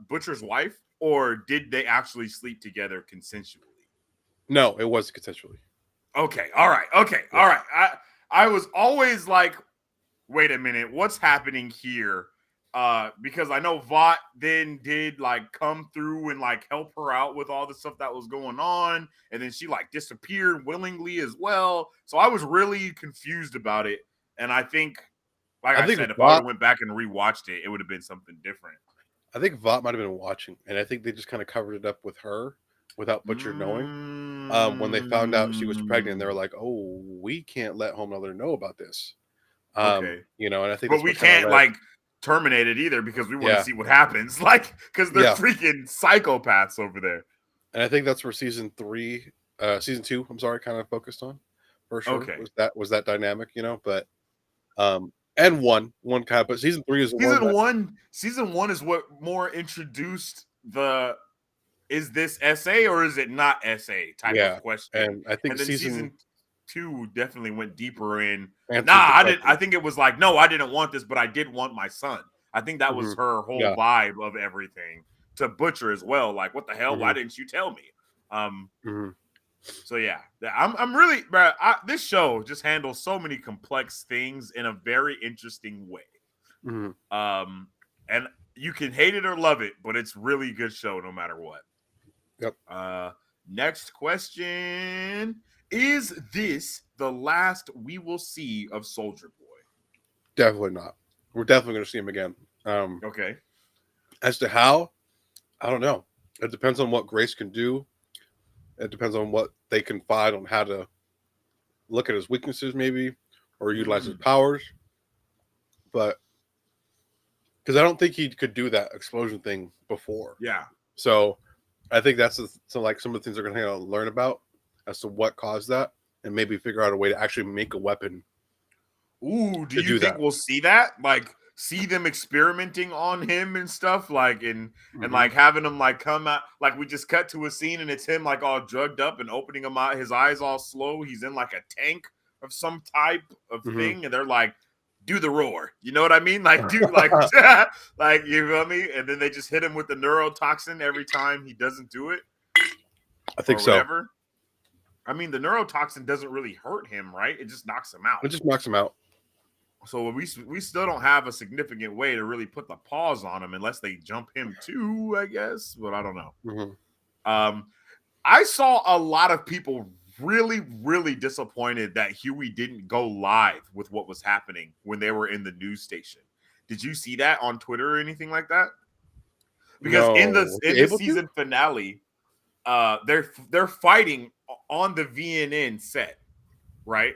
Speaker 1: Butcher's wife, or did they actually sleep together consensually?
Speaker 2: No, it was consensually.
Speaker 1: Okay, all right, all right. I was always like, wait a minute, what's happening here? Because I know Vought then did like come through and like help her out with all the stuff that was going on, and then she like disappeared willingly as well. So I was really confused about it, and I think, like I said, if I went back and rewatched it, it would have been something different.
Speaker 2: I think Vought might have been watching, and I think they just kind of covered it up with her without Butcher knowing. When they found out she was pregnant, they were like, "Oh, we can't let Homelander know about this."
Speaker 1: Okay,
Speaker 2: and I think,
Speaker 1: but we can't like terminate it either because we want to see what happens, like because they're freaking psychopaths over there.
Speaker 2: And I think that's where season 2, I'm sorry, kind of focused on for sure.
Speaker 1: Okay,
Speaker 2: was that dynamic, but and one kind of, but season 3 is
Speaker 1: season one is what more introduced the is this SA or is it not SA type of question.
Speaker 2: And I think
Speaker 1: season 2 definitely went deeper in. I think it was like, no, I didn't want this, but I did want my son. I think that was her whole vibe of everything to Butcher as well. Like, what the hell? Why didn't you tell me? So yeah, I'm really, bro. This show just handles so many complex things in a very interesting way.
Speaker 2: Mhm.
Speaker 1: And you can hate it or love it, but it's really good show no matter what.
Speaker 2: Yep.
Speaker 1: Next question: is this the last we will see of Soldier Boy?
Speaker 2: Definitely not. We're definitely going to see him again.
Speaker 1: Okay.
Speaker 2: As to how, I don't know. It depends on what Grace can do. It depends on what they can find on how to look at his weaknesses, maybe, or utilize his
Speaker 1: Mm,
Speaker 2: powers. But because I don't think he could do that explosion thing before,
Speaker 1: yeah.
Speaker 2: so I think that's like some of the things they're going to learn about as to what caused that, and maybe figure out a way to actually make a weapon
Speaker 1: Ooh, do
Speaker 2: to
Speaker 1: you
Speaker 2: do
Speaker 1: think
Speaker 2: that.
Speaker 1: we'll see that? Like, see them experimenting on him and stuff, like, and
Speaker 2: Hmm.
Speaker 1: like having him like come out, like we just cut to a scene and it's him like all drugged up and opening him out, his eyes all slow. He's in like a tank of some type of
Speaker 2: Hmm.
Speaker 1: thing, and they're like, "Do the roar," you know what I mean? Like, do like, like you feel me? And then they just hit him with the neurotoxin every time he doesn't do it
Speaker 2: I think
Speaker 1: or
Speaker 2: so.
Speaker 1: whatever. I mean, the neurotoxin doesn't really hurt him, right? It just knocks him out.
Speaker 2: It just knocks him out.
Speaker 1: So we still don't have a significant way to really put the pause on him unless they jump him too, I guess. But I don't know.
Speaker 2: Hmm.
Speaker 1: Um, I saw a lot of people really, really disappointed that Huey didn't go live with what was happening when they were in the news station. Did you see that on Twitter or anything like that? Because
Speaker 2: No, was he
Speaker 1: in the
Speaker 2: able to?
Speaker 1: season finale, they're fighting on the VNN set, right?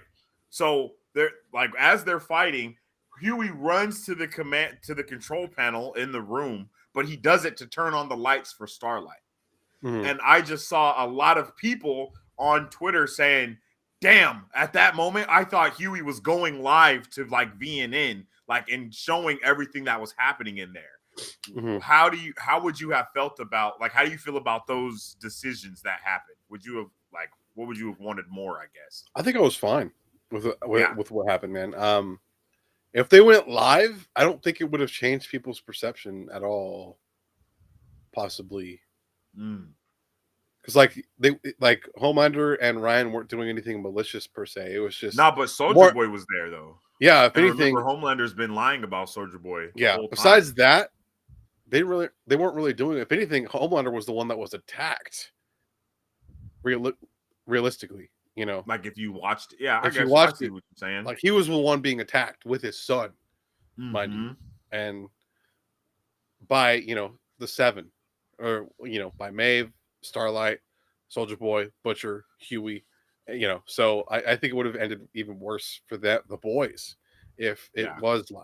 Speaker 1: So they're like as they're fighting, Huey runs to the control panel in the room, but he does it to turn on the lights for Starlight.
Speaker 2: Hmm.
Speaker 1: And I just saw a lot of people on Twitter saying, "Damn!" At that moment, I thought Huey was going live to like VNN, like and showing everything that was happening in there.
Speaker 2: Hmm.
Speaker 1: How would you have felt about like how do you feel about those decisions that happened? Would you have like what would you have wanted more? I guess.
Speaker 2: I think I was fine
Speaker 1: Yeah.
Speaker 2: with what happened, man. If they went live, I don't think it would have changed people's perception at all. Possibly,
Speaker 1: Mm.
Speaker 2: because like Homelander and Ryan weren't doing anything malicious per se. It was just
Speaker 1: Nah, but Soldier
Speaker 2: more.
Speaker 1: Boy was there though.
Speaker 2: Yeah, if
Speaker 1: And remember,
Speaker 2: anything,
Speaker 1: Homelander's been lying about Soldier Boy the
Speaker 2: yeah.
Speaker 1: whole time.
Speaker 2: Besides that, they weren't really doing it. If anything, Homelander was the one that was attacked. Real, realistically,
Speaker 1: Like if you watched, yeah, I
Speaker 2: if you
Speaker 1: guess I
Speaker 2: watched
Speaker 1: see
Speaker 2: it,
Speaker 1: what you're saying.
Speaker 2: like he was the one being attacked with his son, mind you,
Speaker 1: Mm-hmm.
Speaker 2: and by the seven, or by Maeve, Starlight, Soldier Boy, Butcher, Huey, so I think it would have ended even worse for the boys if it
Speaker 1: Yeah.
Speaker 2: was live.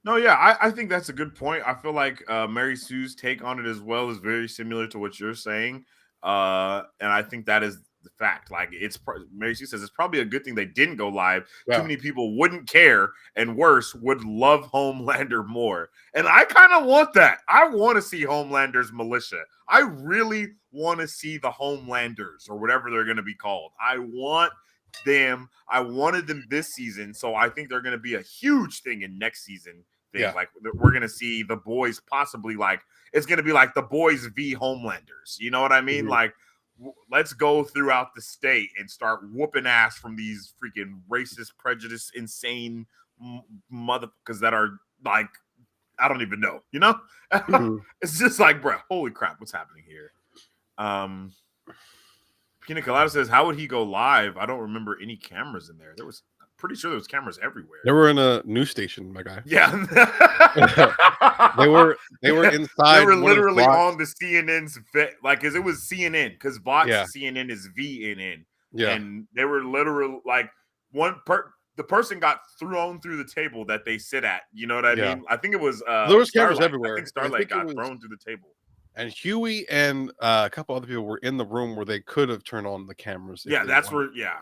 Speaker 1: No, yeah, I think that's a good point. I feel like Mary Sue's take on it as well is very similar to what you're saying. And I think that is the fact. Like Mary Sue says it's probably a good thing they didn't go live. Too
Speaker 2: Yeah.
Speaker 1: many people wouldn't care, and worse, would love Homelander more. And I kind of want that. I want to see Homelander's militia. I really want to see the Homelanders or whatever they're going to be called. I want them. I wanted them this season, so I think they're going to be a huge thing in next season.
Speaker 2: Yeah.
Speaker 1: Like we're going to see the boys possibly like it's going to be like the boys v Homelanders. You know what I mean?
Speaker 2: Mhm.
Speaker 1: Like let's go throughout the state and start whooping ass from these freaking racist, prejudice, insane motherfuckers that are like I don't even know. You know,
Speaker 2: Mhm.
Speaker 1: it's just like, bro, holy crap, what's happening here? Pina Colada says, "How would he go live? I don't remember any cameras in there. I'm pretty sure there was cameras everywhere."
Speaker 2: They were in a news station, my guy.
Speaker 1: Yeah,
Speaker 2: they were
Speaker 1: they
Speaker 2: inside
Speaker 1: were
Speaker 2: one of
Speaker 1: literally
Speaker 2: Vought's.
Speaker 1: on the CNN's like, because it was CNN, because Vought's
Speaker 2: Yeah.
Speaker 1: CNN is VNN,
Speaker 2: Yeah.
Speaker 1: and they were literally like the person got thrown through the table that they sit at. You know what I
Speaker 2: Yeah.
Speaker 1: mean? I think it was
Speaker 2: There was cameras
Speaker 1: Starlight. I
Speaker 2: everywhere.
Speaker 1: think
Speaker 2: And I
Speaker 1: Starlight
Speaker 2: think it
Speaker 1: got
Speaker 2: was,
Speaker 1: thrown through the table.
Speaker 2: and Huey and a couple other people were in the room where they could have turned on the cameras.
Speaker 1: Yeah,
Speaker 2: If they
Speaker 1: that's
Speaker 2: wanted.
Speaker 1: where. Yeah,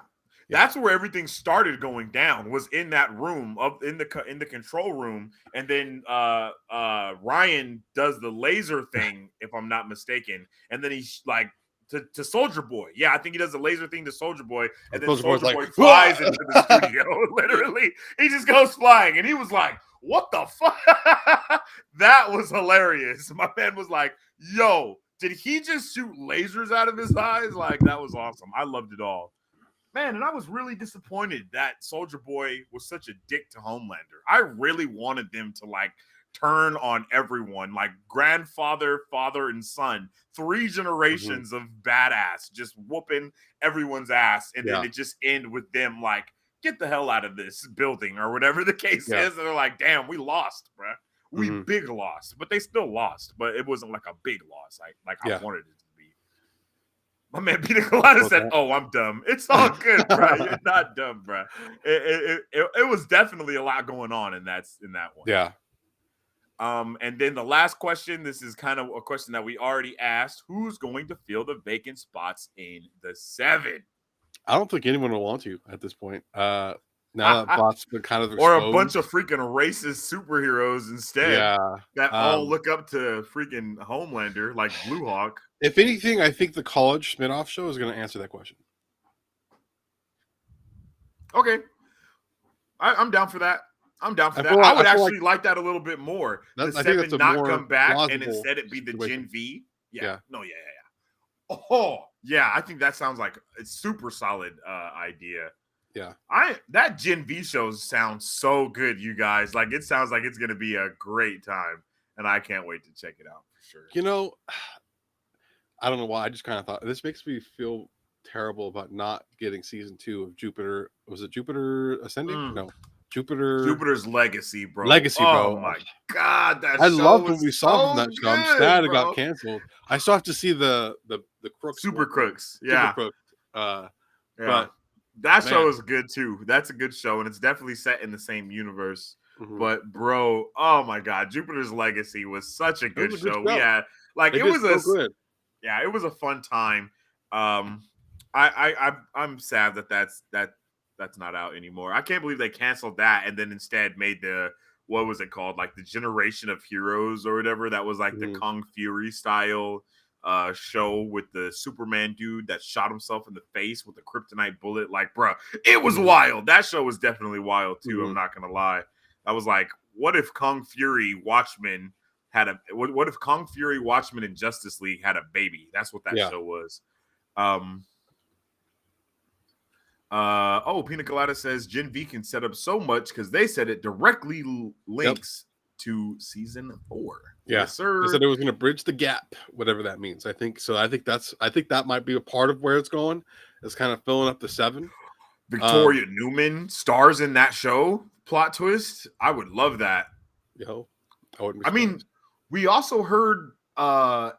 Speaker 2: Yeah.
Speaker 1: that's where everything started going down. Was in that room up in the control room, and then Ryan does the laser thing, if I'm not mistaken, and then he's like to Soldier Boy. Yeah, I think he does the laser thing to Soldier Boy, and then
Speaker 2: Soldier Boy's
Speaker 1: Soldier
Speaker 2: like,
Speaker 1: Boy flies into the studio. Literally, he just goes flying, and he was like, "What the fuck?" That was hilarious. My man was like, "Yo." did he just shoot lasers out of his eyes? Like, that was awesome. I loved it all. Man, and I was really disappointed that Soldier Boy was such a dick to Homelander. I really wanted them to like turn on everyone, like grandfather, father, and son. 3 generations of badass just whooping everyone's ass, and then it just end with them like, get the hell out of this building or whatever the case is. And they're like, damn, we lost, bruh. We big lost, but they still lost, but it wasn't like a big loss. I wanted it to be. My man Pina Colada said, "Oh, I'm dumb. It's all good, bro. You're not dumb, bro. It was definitely a lot going on in that one."
Speaker 2: Yeah.
Speaker 1: And then the last question. This is kind of a question that we already asked. Who's going to fill the vacant spots in the 7?
Speaker 2: I don't think anyone will want to at this point. Now that Vought's been kind of exposed.
Speaker 1: Or a bunch of freaking racist superheroes instead. That all look up to freaking Homelander, like Blue Hawk.
Speaker 2: If anything, I think the college spinoff show is going to answer that question.
Speaker 1: Okay. I'm down for that. I would actually like that a little bit more. The 7 not come back and instead it be the situation. Gen V. Yeah. No, yeah. Oh, yeah. I think that sounds like a super solid idea.
Speaker 2: Yeah.
Speaker 1: That Gen V show sounds so good, you guys. Like, it sounds like it's going to be a great time. And I can't wait to check it out for sure.
Speaker 2: You know, I don't know why. I just kind of thought this makes me feel terrible about not getting season 2 of Jupiter. Was it Jupiter Ascending? No,
Speaker 1: Jupiter's Legacy, bro.
Speaker 2: Bro.
Speaker 1: Oh my god,
Speaker 2: I loved what we saw from that show. I'm sad it got canceled. I still have to see the Crooks.
Speaker 1: Super Crooks. Yeah.
Speaker 2: Super Crooks.
Speaker 1: But that show is good too. That's a good show, and it's definitely set in the same universe. But bro, oh my god, Jupiter's Legacy was such a good show. We had it was
Speaker 2: good.
Speaker 1: Yeah, it was a fun time. I'm sad that's not out anymore. I can't believe they canceled that and then instead made what was it called? Like the Generation of Heroes or whatever. That was like the Kung Fury style show with the Superman dude that shot himself in the face with a kryptonite bullet. Like, bro, it was wild. That show was definitely wild too. I'm not gonna lie. I was like, what if Kung Fury Watchmen what if Kung Fury, Watchmen, and Justice League had a baby? That's what that show was. Pina Colada says Gen V can set up so much because they said it directly links to season 4.
Speaker 2: Yeah,
Speaker 1: yes, sir.
Speaker 2: They said it was going to bridge the gap, whatever that means. I think so. I think that might be a part of where it's going. It's kind of filling up the 7.
Speaker 1: Victoria Newman stars in that show. Plot twist. I would love that.
Speaker 2: I
Speaker 1: mean, we also heard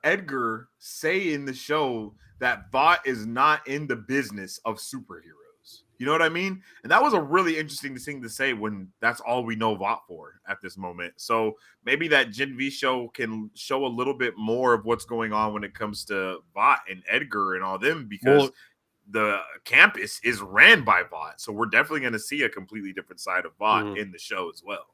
Speaker 1: Edgar say in the show that Vought is not in the business of superheroes. You know what I mean? And that was a really interesting thing to say when that's all we know Vought for at this moment. So maybe that Gen V show can show a little bit more of what's going on when it comes to Vought and Edgar and all them, because the campus is ran by Vought. So we're definitely going to see a completely different side of Vought in the show as well.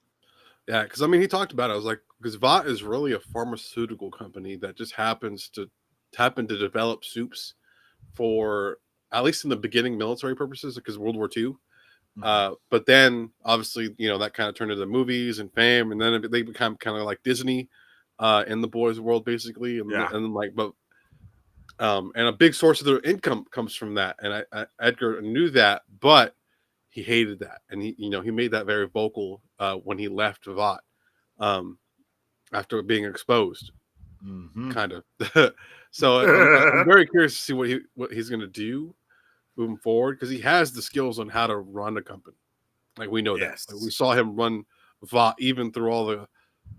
Speaker 2: Yeah, because I mean, he talked about it. I was like, because Vought is really a pharmaceutical company that just happens to develop soups for, at least in the beginning, military purposes, because World War II. But then, obviously, that kind of turned into movies and fame, and then they become kind of like Disney in the boys' world, basically. And a big source of their income comes from that. And Edgar knew that, but he hated that, and he made that very vocal when he left Vought after being exposed, kind of. So I'm very curious to see what he's going to do moving forward, because he has the skills on how to run a company. Like, we know that. Like, we saw him run Vought even through all the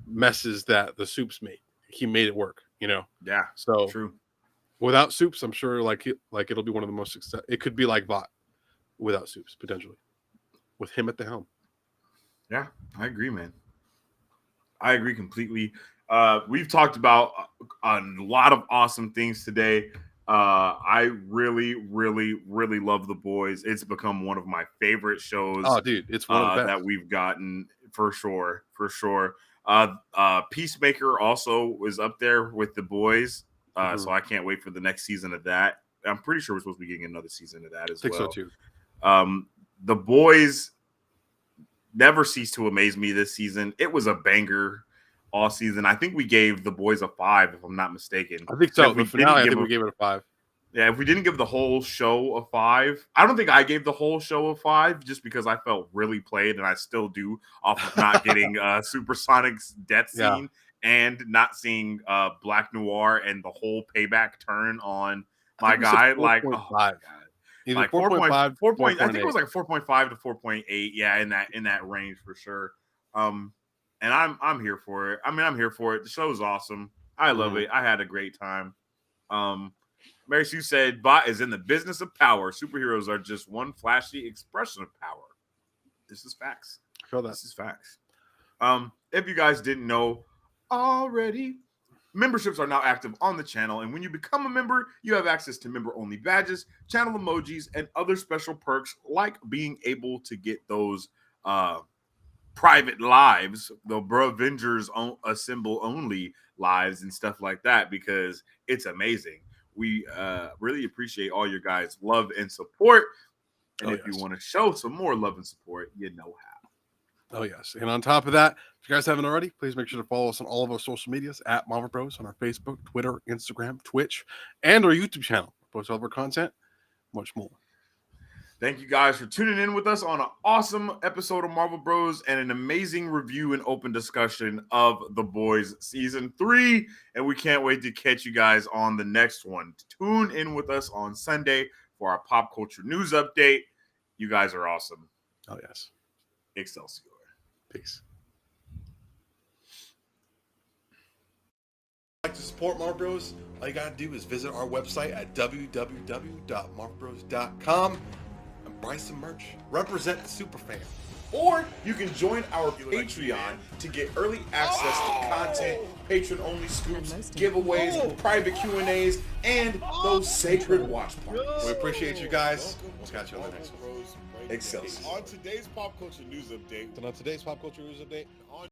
Speaker 2: messes that the soups made. He made it work. Yeah. So
Speaker 1: true.
Speaker 2: Without soups, I'm sure it'll be one of the most success. It could be like Vought without soups, potentially, with him at the helm.
Speaker 1: Yeah, I agree, man. I agree completely. We've talked about a lot of awesome things today. I really, really, really love The Boys. It's become one of my favorite shows.
Speaker 2: Oh, dude, it's one of the best
Speaker 1: that we've gotten, for sure. Peacemaker also is up there with The Boys. So I can't wait for the next season of that. I'm pretty sure we're supposed to be getting another season of that as well. I think
Speaker 2: so too.
Speaker 1: The Boys never ceased to amaze me this season. It was a banger all season. I think we gave The Boys a 5, if I'm not mistaken.
Speaker 2: I think so.
Speaker 1: If we
Speaker 2: The finale, I
Speaker 1: didn't
Speaker 2: think we gave it a 5.
Speaker 1: Yeah, if we didn't give the whole show a 5, I don't think I gave the whole show a 5 just because I felt really played, and I still do off of not getting Supersonic's death scene and not seeing Black Noir and the whole payback turn on my guy. Like, oh my God.
Speaker 2: Either
Speaker 1: Like
Speaker 2: 4.5,
Speaker 1: 4 point, I think it was like 4.5 to 4.8. Yeah, in that range for sure. And I'm here for it. I mean, I'm here for it. The show's awesome. I love it. I had a great time. Mary Sue said, Vought is in the business of power. Superheroes are just one flashy expression of power. This is facts.
Speaker 2: I feel that.
Speaker 1: This is facts. If you guys didn't know already, memberships are now active on the channel, and when you become a member, you have access to member-only badges, channel emojis, and other special perks like being able to get those private lives, the Avengers Assemble only lives and stuff like that, because it's amazing. We really appreciate all your guys' love and support. And if you want to show some more love and support, you know how.
Speaker 2: Oh, yes. And on top of that, if you guys haven't already, please make sure to follow us on all of our social medias at Marvel Bros on our Facebook, Twitter, Instagram, Twitch, and our YouTube channel. Post all of our content, much more.
Speaker 1: Thank you guys for tuning in with us on an awesome episode of Marvel Bros and an amazing review and open discussion of The Boys Season 3. And we can't wait to catch you guys on the next one. Tune in with us on Sunday for our pop culture news update. You guys are awesome.
Speaker 2: Oh, yes.
Speaker 1: Excelsior.
Speaker 2: Peace. Like to support Marvel Bros? All you gotta do is visit our website at www.marvelbros.com and buy some merch. Represent the superfan.
Speaker 1: Or you can join our Patreon to get early access to content, patron-only scoops, giveaways, private Q&As, and those sacred watch parties.
Speaker 2: We appreciate you guys. We'll catch you on the next one.
Speaker 1: Excelsior.
Speaker 3: On today's pop culture news update.